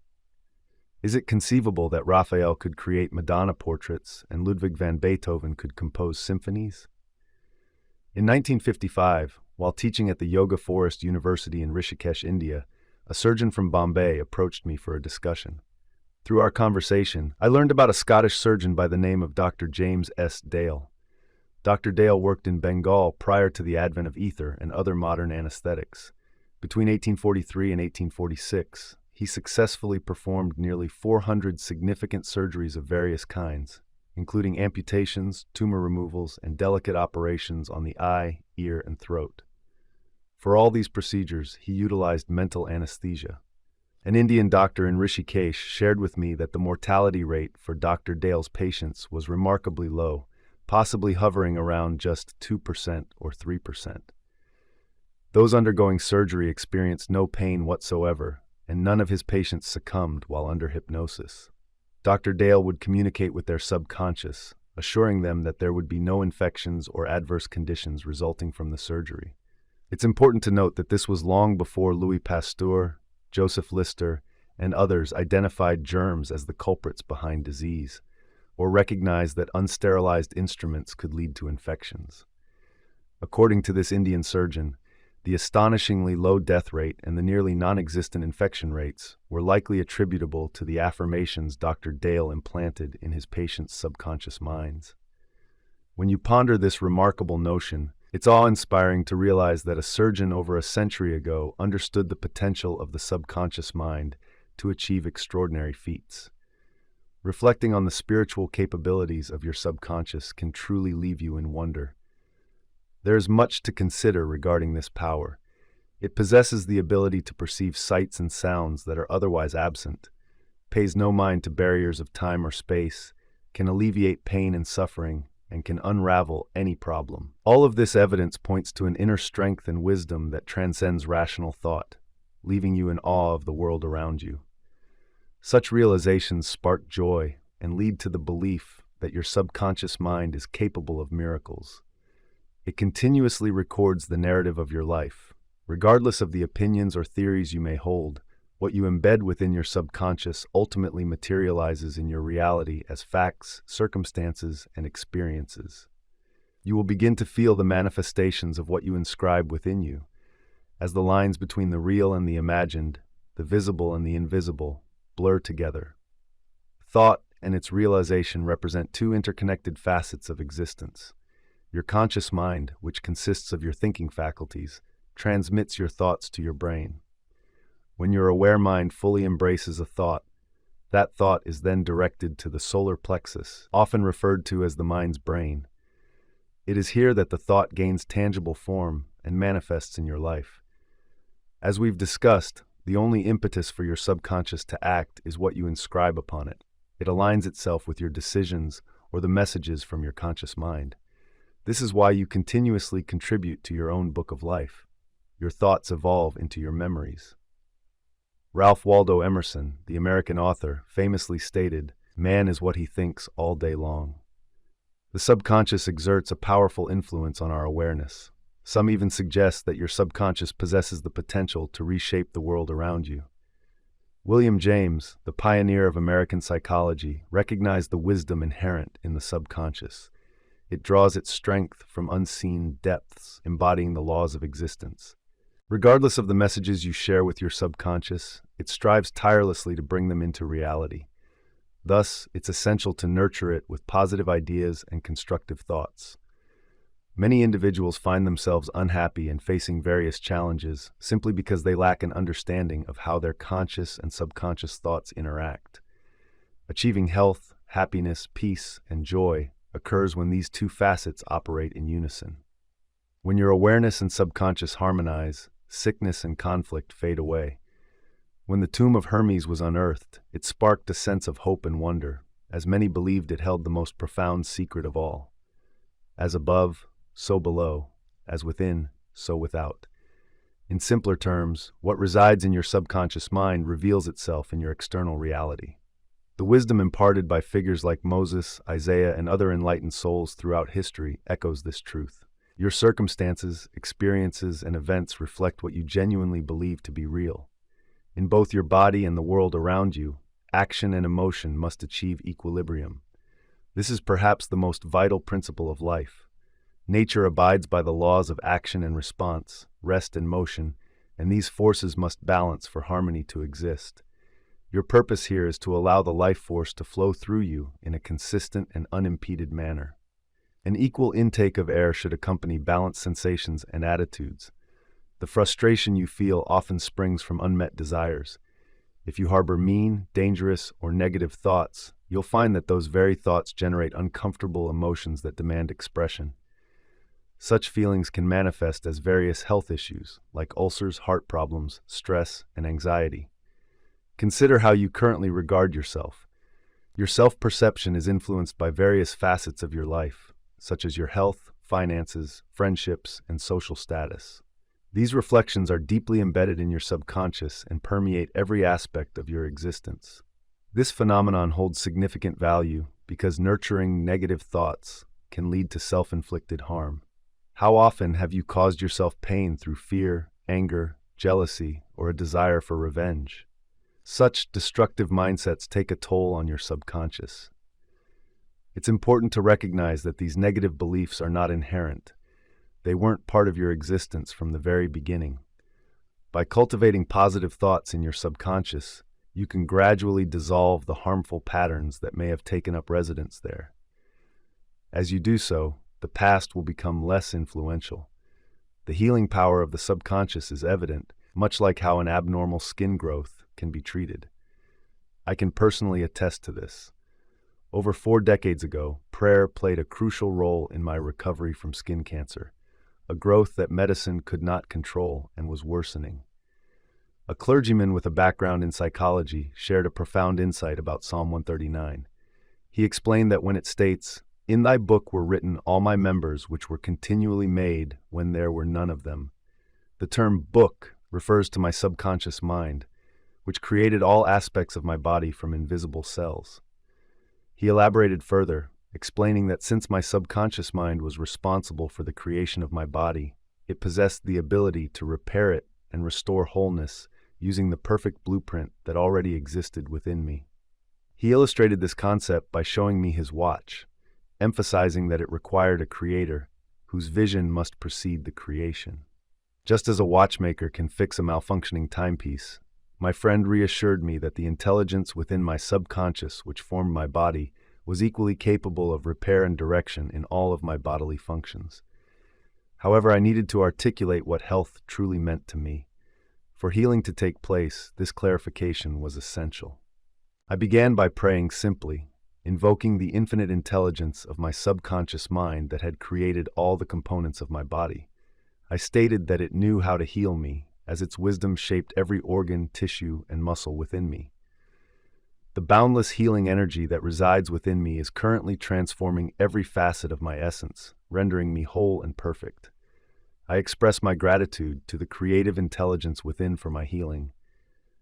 Is it conceivable that Raphael could create Madonna portraits and Ludwig van Beethoven could compose symphonies? In 1955, while teaching at the Yoga Forest University in Rishikesh, India, a surgeon from Bombay approached me for a discussion. Through our conversation, I learned about a Scottish surgeon by the name of Dr. James S. Dale. Dr. Dale worked in Bengal prior to the advent of ether and other modern anesthetics. Between 1843 and 1846, he successfully performed nearly 400 significant surgeries of various kinds, including amputations, tumor removals, and delicate operations on the eye, ear, and throat. For all these procedures, he utilized mental anesthesia. An Indian doctor in Rishikesh shared with me that the mortality rate for Dr. Dale's patients was remarkably low, possibly hovering around just 2% or 3%. Those undergoing surgery experienced no pain whatsoever, and none of his patients succumbed while under hypnosis. Dr. Dale would communicate with their subconscious, assuring them that there would be no infections or adverse conditions resulting from the surgery. It's important to note that this was long before Louis Pasteur, Joseph Lister, and others identified germs as the culprits behind disease, or recognized that unsterilized instruments could lead to infections. According to this Indian surgeon, the astonishingly low death rate and the nearly non-existent infection rates were likely attributable to the affirmations Dr. Dale implanted in his patients' subconscious minds. When you ponder this remarkable notion, it's awe-inspiring to realize that a surgeon over a century ago understood the potential of the subconscious mind to achieve extraordinary feats. Reflecting on the spiritual capabilities of your subconscious can truly leave you in wonder. There is much to consider regarding this power. It possesses the ability to perceive sights and sounds that are otherwise absent, pays no mind to barriers of time or space, can alleviate pain and suffering, and can unravel any problem. All of this evidence points to an inner strength and wisdom that transcends rational thought, leaving you in awe of the world around you. Such realizations spark joy and lead to the belief that your subconscious mind is capable of miracles. It continuously records the narrative of your life. Regardless of the opinions or theories you may hold, what you embed within your subconscious ultimately materializes in your reality as facts, circumstances, and experiences. You will begin to feel the manifestations of what you inscribe within you, as the lines between the real and the imagined, the visible and the invisible, blur together. Thought and its realization represent two interconnected facets of existence. Your conscious mind, which consists of your thinking faculties, transmits your thoughts to your brain. When your aware mind fully embraces a thought, that thought is then directed to the solar plexus, often referred to as the mind's brain. It is here that the thought gains tangible form and manifests in your life. As we've discussed, the only impetus for your subconscious to act is what you inscribe upon it. It aligns itself with your decisions or the messages from your conscious mind. This is why you continuously contribute to your own book of life. Your thoughts evolve into your memories. Ralph Waldo Emerson, the American author, famously stated, "Man is what he thinks all day long." The subconscious exerts a powerful influence on our awareness. Some even suggest that your subconscious possesses the potential to reshape the world around you. William James, the pioneer of American psychology, recognized the wisdom inherent in the subconscious. It draws its strength from unseen depths, embodying the laws of existence. Regardless of the messages you share with your subconscious, it strives tirelessly to bring them into reality. Thus, it's essential to nurture it with positive ideas and constructive thoughts. Many individuals find themselves unhappy and facing various challenges simply because they lack an understanding of how their conscious and subconscious thoughts interact. Achieving health, happiness, peace, and joy occurs when these two facets operate in unison. When your awareness and subconscious harmonize, sickness and conflict fade away. When the tomb of Hermes was unearthed, it sparked a sense of hope and wonder, as many believed it held the most profound secret of all. As above, so below, as within, so without. In simpler terms, what resides in your subconscious mind reveals itself in your external reality. The wisdom imparted by figures like Moses, Isaiah, and other enlightened souls throughout history echoes this truth. Your circumstances, experiences, and events reflect what you genuinely believe to be real. In both your body and the world around you, action and emotion must achieve equilibrium. This is perhaps the most vital principle of life. Nature abides by the laws of action and response, rest and motion, and these forces must balance for harmony to exist. Your purpose here is to allow the life force to flow through you in a consistent and unimpeded manner. An equal intake of air should accompany balanced sensations and attitudes. The frustration you feel often springs from unmet desires. If you harbor mean, dangerous, or negative thoughts, you'll find that those very thoughts generate uncomfortable emotions that demand expression. Such feelings can manifest as various health issues, like ulcers, heart problems, stress, and anxiety. Consider how you currently regard yourself. Your self-perception is influenced by various facets of your life, such as your health, finances, friendships, and social status. These reflections are deeply embedded in your subconscious and permeate every aspect of your existence. This phenomenon holds significant value because nurturing negative thoughts can lead to self-inflicted harm. How often have you caused yourself pain through fear, anger, jealousy, or a desire for revenge? Such destructive mindsets take a toll on your subconscious. It's important to recognize that these negative beliefs are not inherent. They weren't part of your existence from the very beginning. By cultivating positive thoughts in your subconscious, you can gradually dissolve the harmful patterns that may have taken up residence there. As you do so, the past will become less influential. The healing power of the subconscious is evident, much like how an abnormal skin growth can be treated. I can personally attest to this. Over 4 decades ago, prayer played a crucial role in my recovery from skin cancer, a growth that medicine could not control and was worsening. A clergyman with a background in psychology shared a profound insight about Psalm 139. He explained that when it states, "In thy book were written all my members which were continually made when there were none of them," the term book refers to my subconscious mind, which created all aspects of my body from invisible cells. He elaborated further, explaining that since my subconscious mind was responsible for the creation of my body, it possessed the ability to repair it and restore wholeness using the perfect blueprint that already existed within me. He illustrated this concept by showing me his watch, emphasizing that it required a creator whose vision must precede the creation. Just as a watchmaker can fix a malfunctioning timepiece, my friend reassured me that the intelligence within my subconscious, which formed my body, was equally capable of repair and direction in all of my bodily functions. However, I needed to articulate what health truly meant to me. For healing to take place, this clarification was essential. I began by praying simply, invoking the infinite intelligence of my subconscious mind that had created all the components of my body. I stated that it knew how to heal me, as its wisdom shaped every organ, tissue, and muscle within me. The boundless healing energy that resides within me is currently transforming every facet of my essence, rendering me whole and perfect. I express my gratitude to the creative intelligence within for my healing.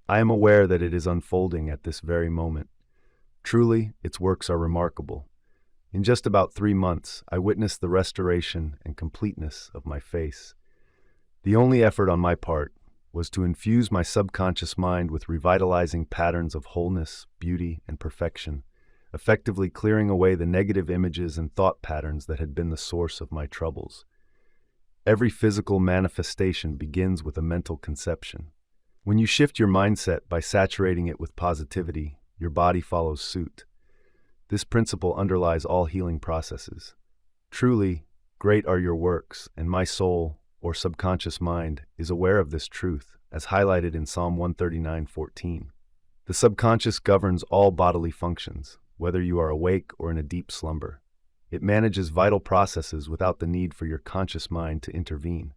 I am aware that it is unfolding at this very moment. Truly, its works are remarkable. In just about 3 months, I witnessed the restoration and completeness of my face. The only effort on my part was to infuse my subconscious mind with revitalizing patterns of wholeness, beauty, and perfection, effectively clearing away the negative images and thought patterns that had been the source of my troubles. Every physical manifestation begins with a mental conception. When you shift your mindset by saturating it with positivity, your body follows suit. This principle underlies all healing processes. Truly, great are your works, and my soul, or subconscious mind, is aware of this truth, as highlighted in Psalm 139:14. The subconscious governs all bodily functions, whether you are awake or in a deep slumber. It manages vital processes without the need for your conscious mind to intervene.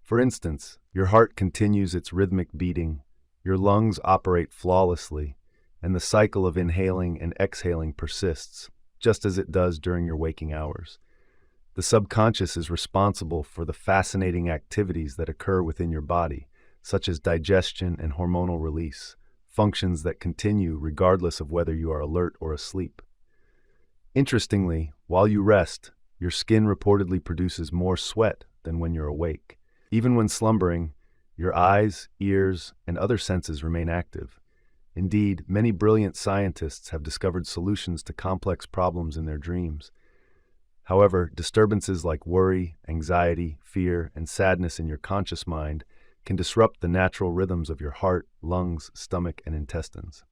For instance, your heart continues its rhythmic beating, your lungs operate flawlessly, and the cycle of inhaling and exhaling persists, just as it does during your waking hours. The subconscious is responsible for the fascinating activities that occur within your body, such as digestion and hormonal release, functions that continue regardless of whether you are alert or asleep. Interestingly, while you rest, your skin reportedly produces more sweat than when you're awake. Even when slumbering, your eyes, ears, and other senses remain active. Indeed, many brilliant scientists have discovered solutions to complex problems in their dreams. However, disturbances like worry, anxiety, fear, and sadness in your conscious mind can disrupt the natural rhythms of your heart, lungs, stomach, and intestines.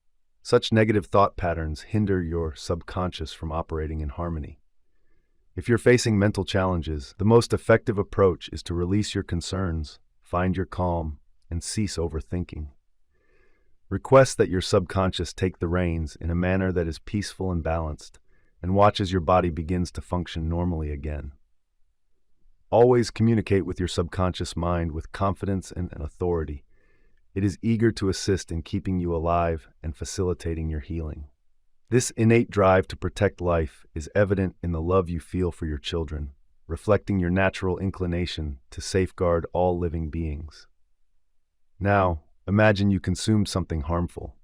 Such negative thought patterns hinder your subconscious from operating in harmony. If you're facing mental challenges, the most effective approach is to release your concerns, find your calm, and cease overthinking. Request that your subconscious take the reins in a manner that is peaceful and balanced, and watch as your body begins to function normally again. Always communicate with your subconscious mind with confidence and authority. It is eager to assist in keeping you alive and facilitating your healing. This innate drive to protect life is evident in the love you feel for your children, reflecting your natural inclination to safeguard all living beings. Now, imagine you consume something harmful.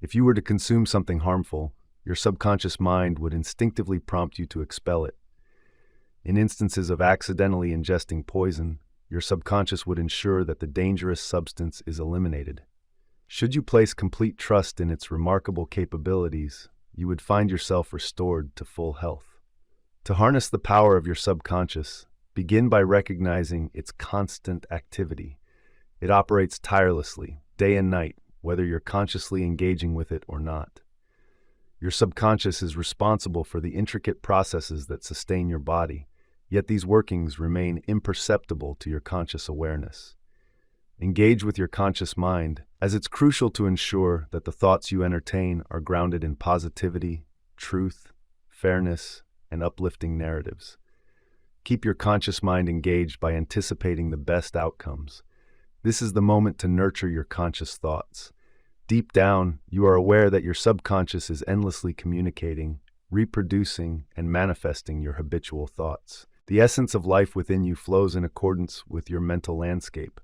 If you were to consume something harmful, your subconscious mind would instinctively prompt you to expel it. In instances of accidentally ingesting poison, your subconscious would ensure that the dangerous substance is eliminated. Should you place complete trust in its remarkable capabilities, you would find yourself restored to full health. To harness the power of your subconscious, begin by recognizing its constant activity. It operates tirelessly, day and night, whether you're consciously engaging with it or not. Your subconscious is responsible for the intricate processes that sustain your body, yet these workings remain imperceptible to your conscious awareness. Engage with your conscious mind, as it's crucial to ensure that the thoughts you entertain are grounded in positivity, truth, fairness, and uplifting narratives. Keep your conscious mind engaged by anticipating the best outcomes. This is the moment to nurture your conscious thoughts. Deep down, you are aware that your subconscious is endlessly communicating, reproducing, and manifesting your habitual thoughts. The essence of life within you flows in accordance with your mental landscape.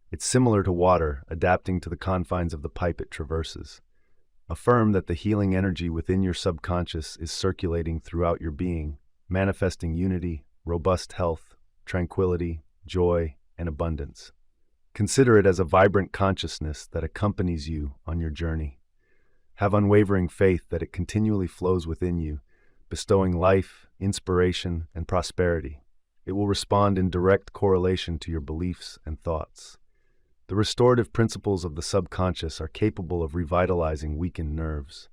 It's similar to water, adapting to the confines of the pipe it traverses. Affirm that the healing energy within your subconscious is circulating throughout your being, manifesting unity, robust health, tranquility, joy, and abundance. Consider it as a vibrant consciousness that accompanies you on your journey. Have unwavering faith that it continually flows within you, bestowing life, inspiration, and prosperity. It will respond in direct correlation to your beliefs and thoughts. The restorative principles of the subconscious are capable of revitalizing weakened nerves.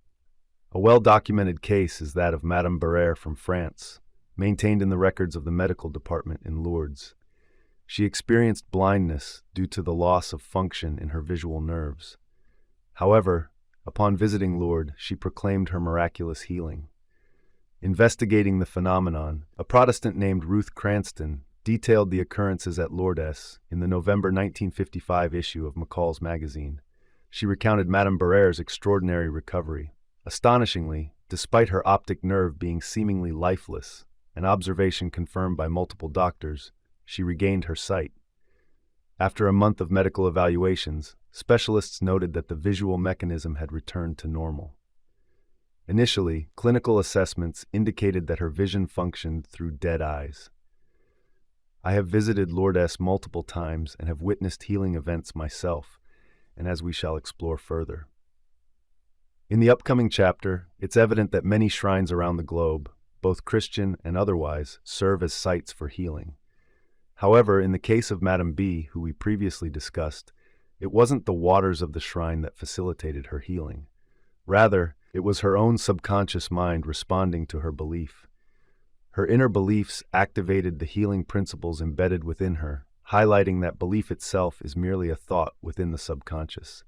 A well-documented case is that of Madame Barrère from France, maintained in the records of the medical department in Lourdes. She experienced blindness due to the loss of function in her visual nerves. However, upon visiting Lourdes, she proclaimed her miraculous healing. Investigating the phenomenon, a Protestant named Ruth Cranston detailed the occurrences at Lourdes in the November 1955 issue of McCall's magazine. She recounted Madame Barrère's extraordinary recovery. Astonishingly, despite her optic nerve being seemingly lifeless, an observation confirmed by multiple doctors, she regained her sight. After a month of medical evaluations, specialists noted that the visual mechanism had returned to normal. Initially, clinical assessments indicated that her vision functioned through dead eyes. I have visited Lourdes multiple times and have witnessed healing events myself, and as we shall explore further. In the upcoming chapter, it's evident that many shrines around the globe, both Christian and otherwise, serve as sites for healing. However, in the case of Madame B, who we previously discussed, it wasn't the waters of the shrine that facilitated her healing. Rather, it was her own subconscious mind responding to her belief. Her inner beliefs activated the healing principles embedded within her, highlighting that belief itself is merely a thought within the subconscious.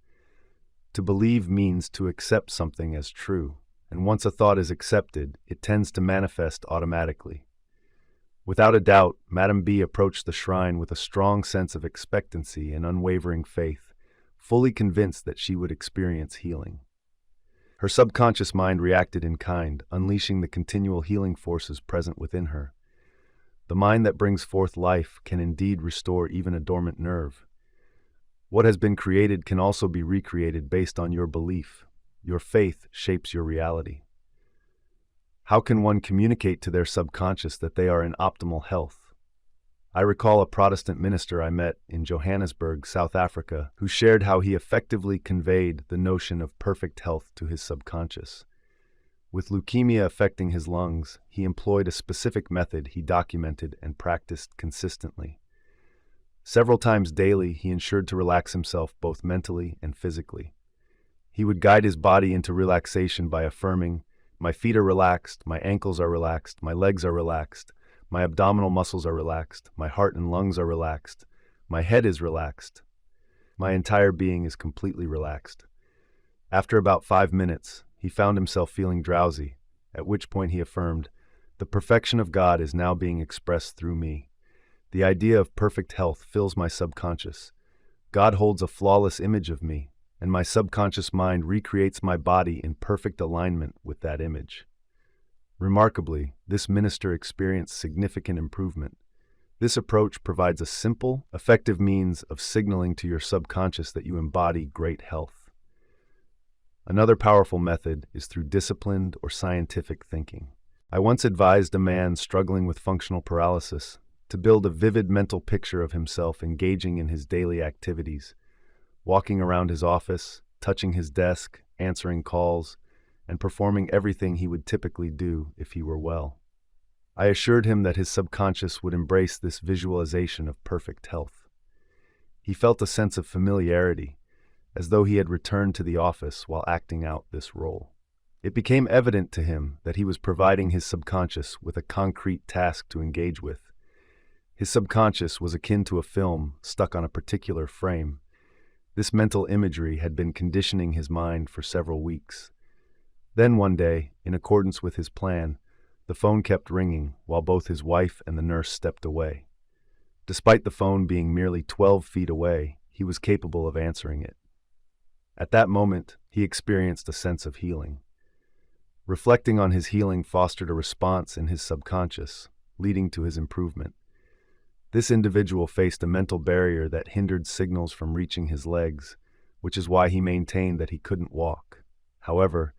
To believe means to accept something as true, and once a thought is accepted, it tends to manifest automatically. Without a doubt, Madame B approached the shrine with a strong sense of expectancy and unwavering faith, fully convinced that she would experience healing. Her subconscious mind reacted in kind, unleashing the continual healing forces present within her. The mind that brings forth life can indeed restore even a dormant nerve. What has been created can also be recreated based on your belief. Your faith shapes your reality. How can one communicate to their subconscious that they are in optimal health? I recall a Protestant minister I met in Johannesburg, South Africa, who shared how he effectively conveyed the notion of perfect health to his subconscious. With leukemia affecting his lungs, he employed a specific method he documented and practiced consistently. Several times daily, he ensured to relax himself both mentally and physically. He would guide his body into relaxation by affirming, "My feet are relaxed, my ankles are relaxed, my legs are relaxed, my abdominal muscles are relaxed, my heart and lungs are relaxed, my head is relaxed, my entire being is completely relaxed." After about 5 minutes, he found himself feeling drowsy, at which point he affirmed, "The perfection of God is now being expressed through me. The idea of perfect health fills my subconscious. God holds a flawless image of me, and my subconscious mind recreates my body in perfect alignment with that image." Remarkably, this minister experienced significant improvement. This approach provides a simple, effective means of signaling to your subconscious that you embody great health. Another powerful method is through disciplined or scientific thinking. I once advised a man struggling with functional paralysis to build a vivid mental picture of himself engaging in his daily activities, walking around his office, touching his desk, answering calls, and performing everything he would typically do if he were well. I assured him that his subconscious would embrace this visualization of perfect health. He felt a sense of familiarity, as though he had returned to the office while acting out this role. It became evident to him that he was providing his subconscious with a concrete task to engage with. His subconscious was akin to a film stuck on a particular frame. This mental imagery had been conditioning his mind for several weeks. Then one day, in accordance with his plan, the phone kept ringing while both his wife and the nurse stepped away. Despite the phone being merely 12 feet away, he was capable of answering it. At that moment, he experienced a sense of healing. Reflecting on his healing fostered a response in his subconscious, leading to his improvement. This individual faced a mental barrier that hindered signals from reaching his legs, which is why he maintained that he couldn't walk. However,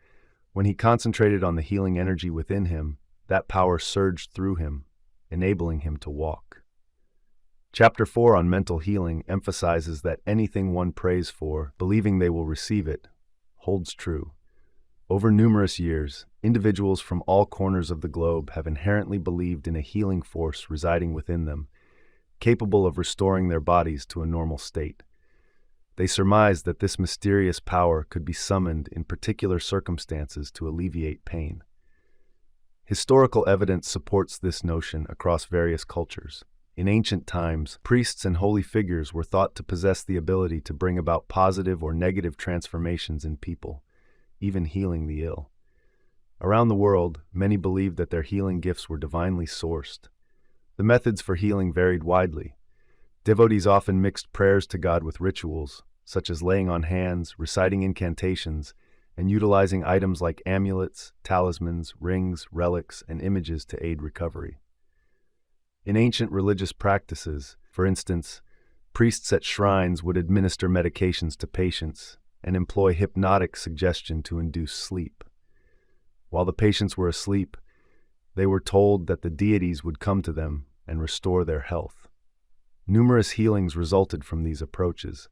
when he concentrated on the healing energy within him, that power surged through him, enabling him to walk. Chapter 4 on mental healing emphasizes that anything one prays for, believing they will receive it, holds true. Over numerous years, individuals from all corners of the globe have inherently believed in a healing force residing within them, capable of restoring their bodies to a normal state. They surmised that this mysterious power could be summoned in particular circumstances to alleviate pain. Historical evidence supports this notion across various cultures. In ancient times, priests and holy figures were thought to possess the ability to bring about positive or negative transformations in people, even healing the ill. Around the world, many believed that their healing gifts were divinely sourced. The methods for healing varied widely. Devotees often mixed prayers to God with rituals, such as laying on hands, reciting incantations, and utilizing items like amulets, talismans, rings, relics, and images to aid recovery. In ancient religious practices, for instance, priests at shrines would administer medications to patients and employ hypnotic suggestion to induce sleep. While the patients were asleep, they were told that the deities would come to them and restore their health. Numerous healings resulted from these approaches.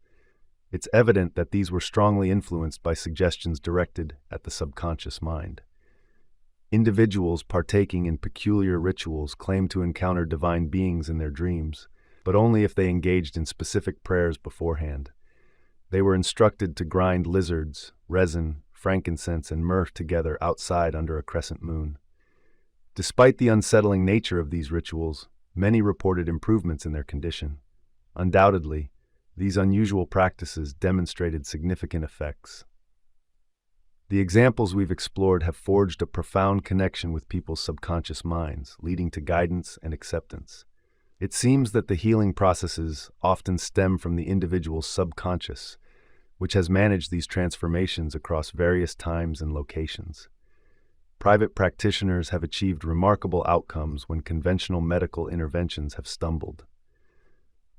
It's evident that these were strongly influenced by suggestions directed at the subconscious mind. Individuals partaking in peculiar rituals claimed to encounter divine beings in their dreams, but only if they engaged in specific prayers beforehand. They were instructed to grind lizards, resin, frankincense, and myrrh together outside under a crescent moon. Despite the unsettling nature of these rituals, many reported improvements in their condition. Undoubtedly, these unusual practices demonstrated significant effects. The examples we've explored have forged a profound connection with people's subconscious minds, leading to guidance and acceptance. It seems that the healing processes often stem from the individual's subconscious, which has managed these transformations across various times and locations. Private practitioners have achieved remarkable outcomes when conventional medical interventions have stumbled.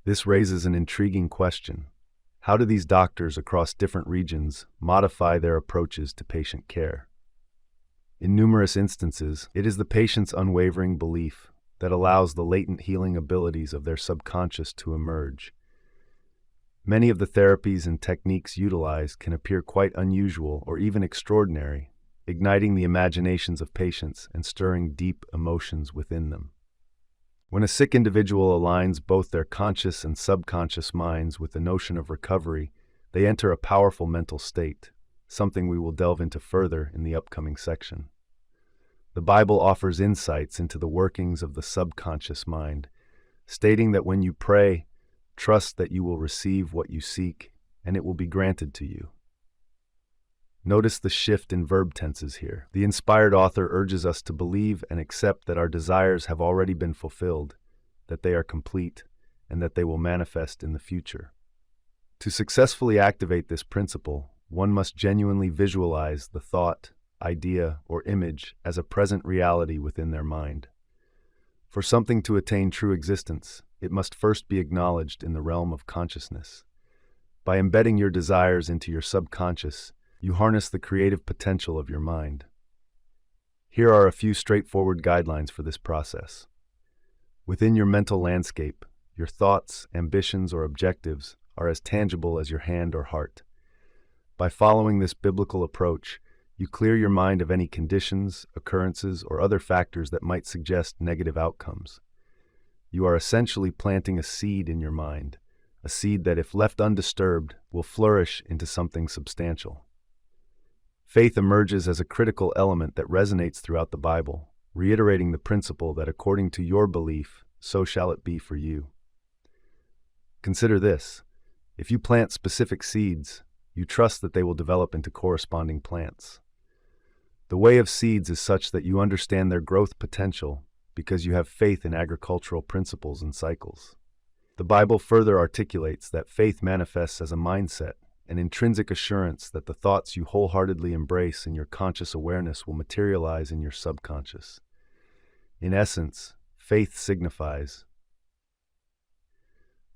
This raises an intriguing question. How do these doctors across different regions modify their approaches to patient care? In numerous instances, it is the patient's unwavering belief that allows the latent healing abilities of their subconscious to emerge. Many of the therapies and techniques utilized can appear quite unusual or even extraordinary, igniting the imaginations of patients and stirring deep emotions within them. When a sick individual aligns both their conscious and subconscious minds with the notion of recovery, they enter a powerful mental state, something we will delve into further in the upcoming section. The Bible offers insights into the workings of the subconscious mind, stating that when you pray, trust that you will receive what you seek, and it will be granted to you. Notice the shift in verb tenses here. The inspired author urges us to believe and accept that our desires have already been fulfilled, that they are complete, and that they will manifest in the future. To successfully activate this principle, one must genuinely visualize the thought, idea, or image as a present reality within their mind. For something to attain true existence, it must first be acknowledged in the realm of consciousness. By embedding your desires into your subconscious, you harness the creative potential of your mind. Here are a few straightforward guidelines for this process. Within your mental landscape, your thoughts, ambitions, or objectives are as tangible as your hand or heart. By following this biblical approach, you clear your mind of any conditions, occurrences, or other factors that might suggest negative outcomes. You are essentially planting a seed in your mind, a seed that, if left undisturbed, will flourish into something substantial. Faith emerges as a critical element that resonates throughout the Bible, reiterating the principle that according to your belief, so shall it be for you. Consider this. If you plant specific seeds, you trust that they will develop into corresponding plants. The way of seeds is such that you understand their growth potential because you have faith in agricultural principles and cycles. The Bible further articulates that faith manifests as a mindset, an intrinsic assurance that the thoughts you wholeheartedly embrace in your conscious awareness will materialize in your subconscious. In essence, faith signifies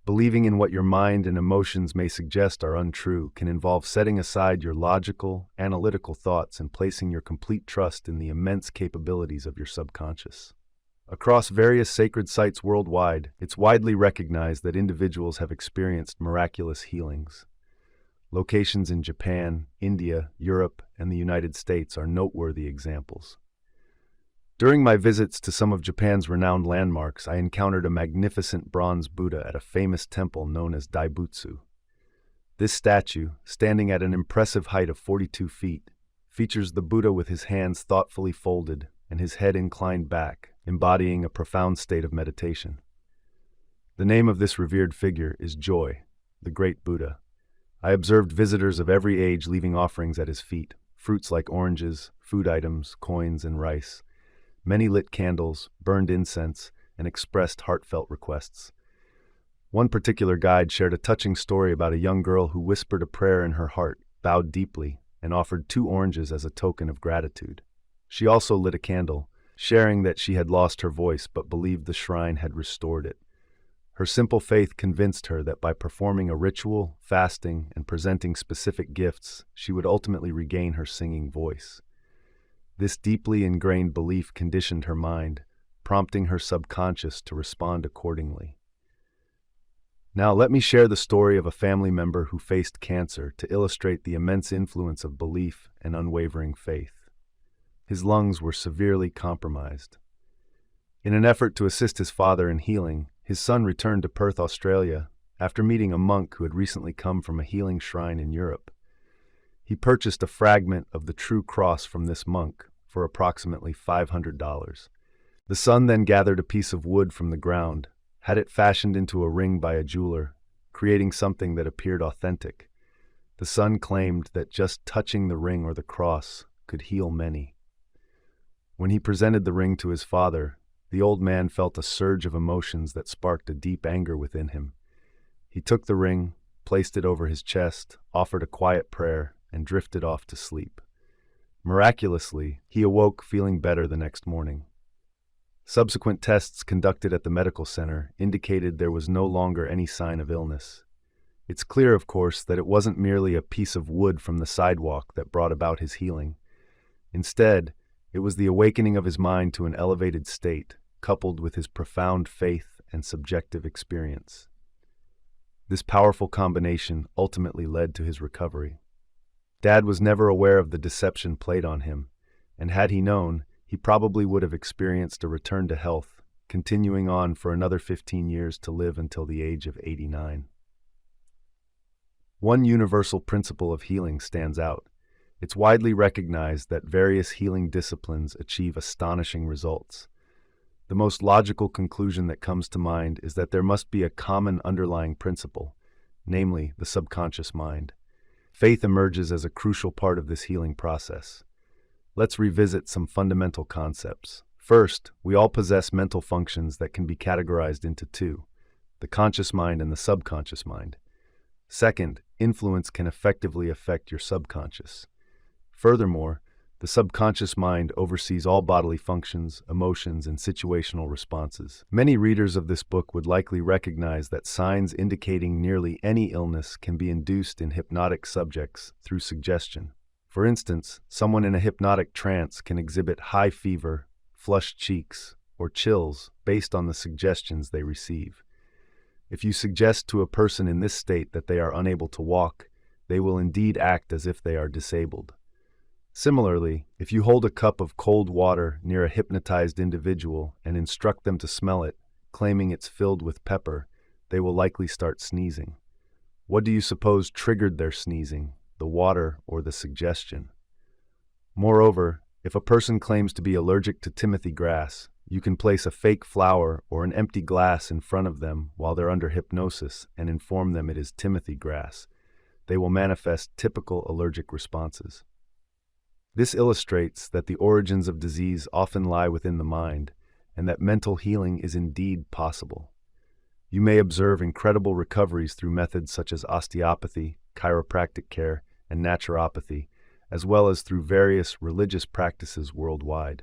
believing in what your mind and emotions may suggest are untrue can involve setting aside your logical, analytical thoughts and placing your complete trust in the immense capabilities of your subconscious. Across various sacred sites worldwide, it's widely recognized that individuals have experienced miraculous healings. Locations in Japan, India, Europe, and the United States are noteworthy examples. During my visits to some of Japan's renowned landmarks, I encountered a magnificent bronze Buddha at a famous temple known as Daibutsu. This statue, standing at an impressive height of 42 feet, features the Buddha with his hands thoughtfully folded and his head inclined back, embodying a profound state of meditation. The name of this revered figure is Joy, the great Buddha. I observed visitors of every age leaving offerings at his feet, fruits like oranges, food items, coins, and rice. Many lit candles, burned incense, and expressed heartfelt requests. One particular guide shared a touching story about a young girl who whispered a prayer in her heart, bowed deeply, and offered 2 oranges as a token of gratitude. She also lit a candle, sharing that she had lost her voice but believed the shrine had restored it. Her simple faith convinced her that by performing a ritual, fasting, and presenting specific gifts, she would ultimately regain her singing voice. This deeply ingrained belief conditioned her mind, prompting her subconscious to respond accordingly. Now, let me share the story of a family member who faced cancer to illustrate the immense influence of belief and unwavering faith. His lungs were severely compromised. In an effort to assist his father in healing, his son returned to Perth, Australia, after meeting a monk who had recently come from a healing shrine in Europe. He purchased a fragment of the true cross from this monk for approximately $500. The son then gathered a piece of wood from the ground, had it fashioned into a ring by a jeweler, creating something that appeared authentic. The son claimed that just touching the ring or the cross could heal many. When he presented the ring to his father, the old man felt a surge of emotions that sparked a deep anger within him. He took the ring, placed it over his chest, offered a quiet prayer, and drifted off to sleep. Miraculously, he awoke feeling better the next morning. Subsequent tests conducted at the medical center indicated there was no longer any sign of illness. It's clear, of course, that it wasn't merely a piece of wood from the sidewalk that brought about his healing. Instead, it was the awakening of his mind to an elevated state, coupled with his profound faith and subjective experience. This powerful combination ultimately led to his recovery. Dad was never aware of the deception played on him, and had he known, he probably would have experienced a return to health, continuing on for another 15 years to live until the age of 89. One universal principle of healing stands out. It's widely recognized that various healing disciplines achieve astonishing results. The most logical conclusion that comes to mind is that there must be a common underlying principle, namely the subconscious mind. Faith emerges as a crucial part of this healing process. Let's revisit some fundamental concepts. First, we all possess mental functions that can be categorized into 2, the conscious mind and the subconscious mind. Second, influence can effectively affect your subconscious. Furthermore, the subconscious mind oversees all bodily functions, emotions, and situational responses. Many readers of this book would likely recognize that signs indicating nearly any illness can be induced in hypnotic subjects through suggestion. For instance, someone in a hypnotic trance can exhibit high fever, flushed cheeks, or chills based on the suggestions they receive. If you suggest to a person in this state that they are unable to walk, they will indeed act as if they are disabled. Similarly, if you hold a cup of cold water near a hypnotized individual and instruct them to smell it, claiming it's filled with pepper, they will likely start sneezing. What do you suppose triggered their sneezing, the water or the suggestion? Moreover, if a person claims to be allergic to Timothy grass, you can place a fake flower or an empty glass in front of them while they're under hypnosis and inform them it is Timothy grass. They will manifest typical allergic responses. This illustrates that the origins of disease often lie within the mind, and that mental healing is indeed possible. You may observe incredible recoveries through methods such as osteopathy, chiropractic care, and naturopathy, as well as through various religious practices worldwide.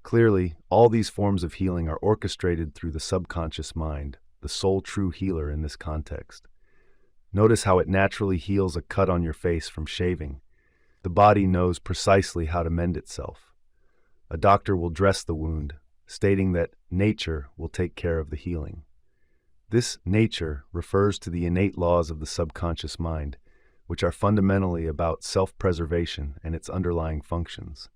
Clearly, all these forms of healing are orchestrated through the subconscious mind, the sole true healer in this context. Notice how it naturally heals a cut on your face from shaving. The body knows precisely how to mend itself. A doctor will dress the wound, stating that nature will take care of the healing. This nature refers to the innate laws of the subconscious mind, which are fundamentally about self-preservation and its underlying functions.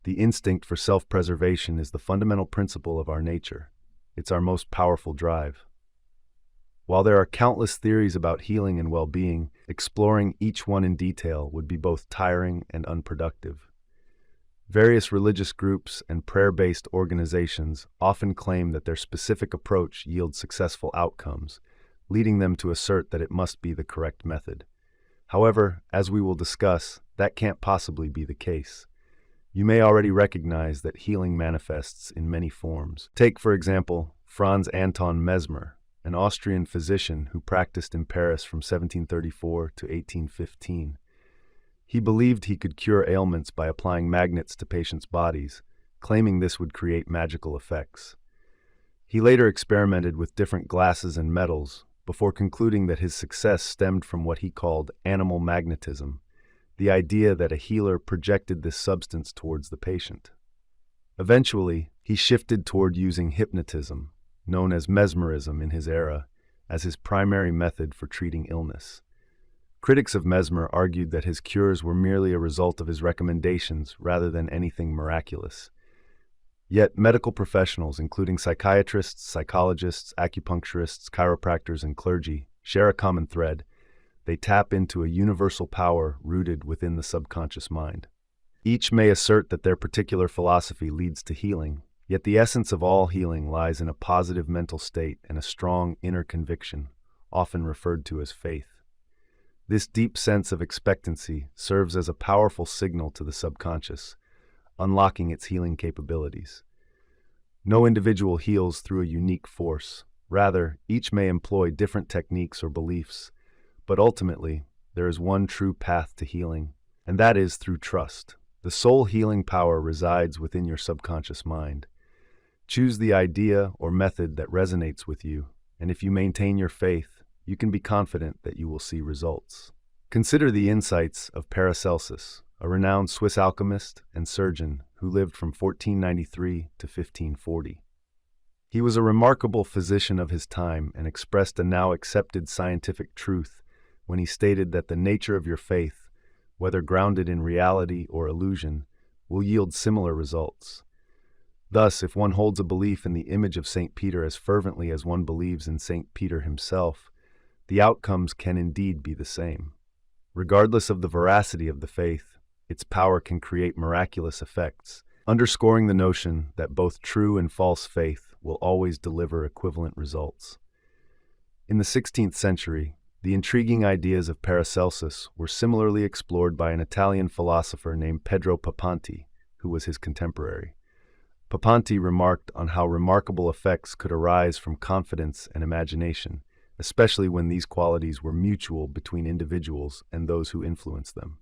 The instinct for self-preservation is the fundamental principle of our nature. It's our most powerful drive. While there are countless theories about healing and well-being, exploring each one in detail would be both tiring and unproductive. Various religious groups and prayer-based organizations often claim that their specific approach yields successful outcomes, leading them to assert that it must be the correct method. However, as we will discuss, that can't possibly be the case. You may already recognize that healing manifests in many forms. Take, for example, Franz Anton Mesmer, an Austrian physician who practiced in Paris from 1734 to 1815. He believed he could cure ailments by applying magnets to patients' bodies, claiming this would create magical effects. He later experimented with different glasses and metals, before concluding that his success stemmed from what he called animal magnetism, the idea that a healer projected this substance towards the patient. Eventually, he shifted toward using hypnotism, known as mesmerism in his era, as his primary method for treating illness. Critics of Mesmer argued that his cures were merely a result of his recommendations rather than anything miraculous. Yet medical professionals, including psychiatrists, psychologists, acupuncturists, chiropractors, and clergy, share a common thread. They tap into a universal power rooted within the subconscious mind. Each may assert that their particular philosophy leads to healing, yet the essence of all healing lies in a positive mental state and a strong inner conviction, often referred to as faith. This deep sense of expectancy serves as a powerful signal to the subconscious, unlocking its healing capabilities. No individual heals through a unique force. Rather, each may employ different techniques or beliefs, but ultimately, there is one true path to healing, and that is through trust. The sole healing power resides within your subconscious mind. Choose the idea or method that resonates with you, and if you maintain your faith, you can be confident that you will see results. Consider the insights of Paracelsus, a renowned Swiss alchemist and surgeon who lived from 1493 to 1540. He was a remarkable physician of his time and expressed a now accepted scientific truth when he stated that the nature of your faith, whether grounded in reality or illusion, will yield similar results. Thus, if one holds a belief in the image of St. Peter as fervently as one believes in St. Peter himself, the outcomes can indeed be the same. Regardless of the veracity of the faith, its power can create miraculous effects, underscoring the notion that both true and false faith will always deliver equivalent results. In the 16th century, the intriguing ideas of Paracelsus were similarly explored by an Italian philosopher named Pedro Papanti, who was his contemporary. Papanti remarked on how remarkable effects could arise from confidence and imagination, especially when these qualities were mutual between individuals and those who influenced them.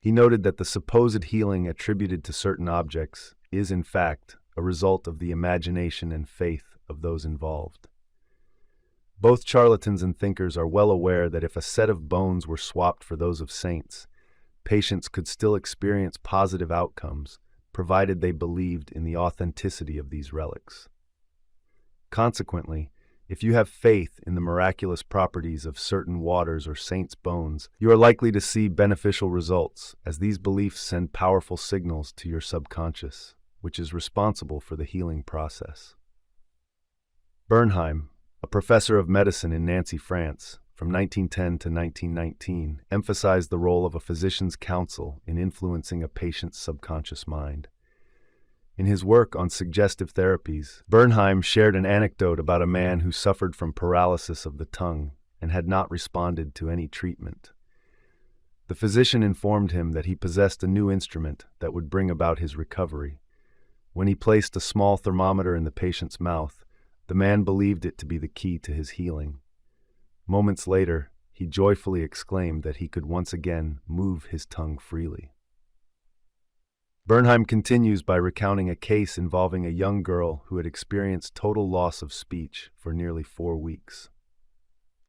He noted that the supposed healing attributed to certain objects is, in fact, a result of the imagination and faith of those involved. Both charlatans and thinkers are well aware that if a set of bones were swapped for those of saints, patients could still experience positive outcomes, provided they believed in the authenticity of these relics. Consequently, if you have faith in the miraculous properties of certain waters or saints' bones, you are likely to see beneficial results, as these beliefs send powerful signals to your subconscious, which is responsible for the healing process. Bernheim, a professor of medicine in Nancy, France, from 1910 to 1919, emphasized the role of a physician's counsel in influencing a patient's subconscious mind. In his work on suggestive therapies, Bernheim shared an anecdote about a man who suffered from paralysis of the tongue and had not responded to any treatment. The physician informed him that he possessed a new instrument that would bring about his recovery. When he placed a small thermometer in the patient's mouth, The man believed it to be the key to his healing. Moments later, he joyfully exclaimed that he could once again move his tongue freely. Bernheim continues by recounting a case involving a young girl who had experienced total loss of speech for nearly 4 weeks.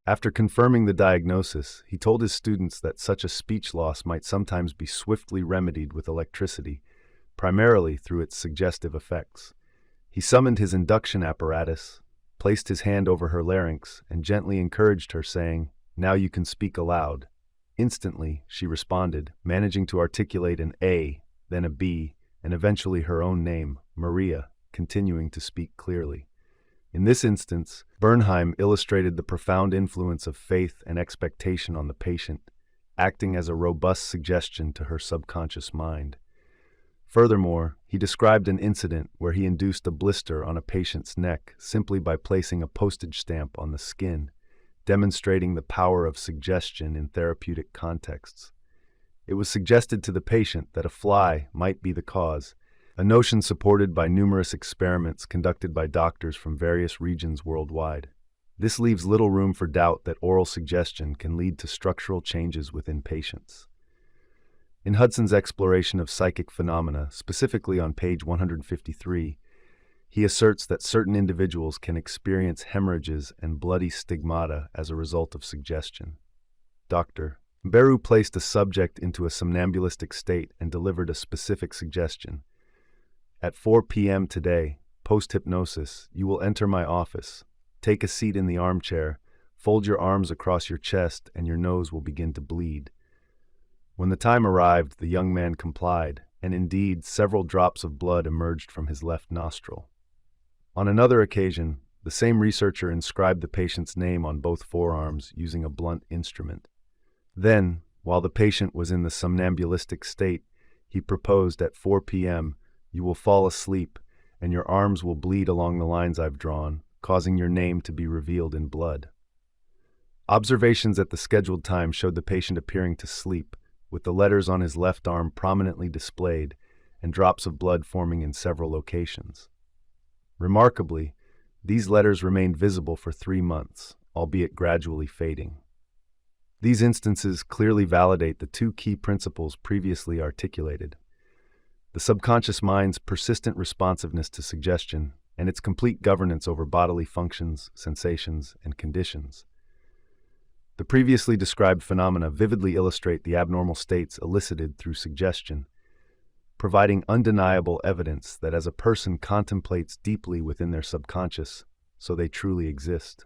After confirming the diagnosis, he told his students that such a speech loss might sometimes be swiftly remedied with electricity, primarily through its suggestive effects. He summoned his induction apparatus, placed his hand over her larynx, and gently encouraged her, saying, "Now you can speak aloud." Instantly, she responded, managing to articulate an A, then a B, and eventually her own name, Maria, continuing to speak clearly. In this instance, Bernheim illustrated the profound influence of faith and expectation on the patient, acting as a robust suggestion to her subconscious mind. Furthermore, he described an incident where he induced a blister on a patient's neck simply by placing a postage stamp on the skin, demonstrating the power of suggestion in therapeutic contexts. It was suggested to the patient that a fly might be the cause, a notion supported by numerous experiments conducted by doctors from various regions worldwide. This leaves little room for doubt that oral suggestion can lead to structural changes within patients. In Hudson's exploration of psychic phenomena, specifically on page 153, he asserts that certain individuals can experience hemorrhages and bloody stigmata as a result of suggestion. Dr. Beru placed a subject into a somnambulistic state and delivered a specific suggestion. At 4 p.m. today, post-hypnosis, you will enter my office. Take a seat in the armchair, fold your arms across your chest, and your nose will begin to bleed. When the time arrived, the young man complied, and indeed, several drops of blood emerged from his left nostril. On another occasion, the same researcher inscribed the patient's name on both forearms using a blunt instrument. Then, while the patient was in the somnambulistic state, he proposed at 4 p.m., you will fall asleep, and your arms will bleed along the lines I've drawn, causing your name to be revealed in blood. Observations at the scheduled time showed the patient appearing to sleep, with the letters on his left arm prominently displayed and drops of blood forming in several locations. Remarkably, these letters remained visible for 3 months, albeit gradually fading. These instances clearly validate the 2 key principles previously articulated: the subconscious mind's persistent responsiveness to suggestion and its complete governance over bodily functions, sensations, and conditions. The previously described phenomena vividly illustrate the abnormal states elicited through suggestion, providing undeniable evidence that as a person contemplates deeply within their subconscious, so they truly exist.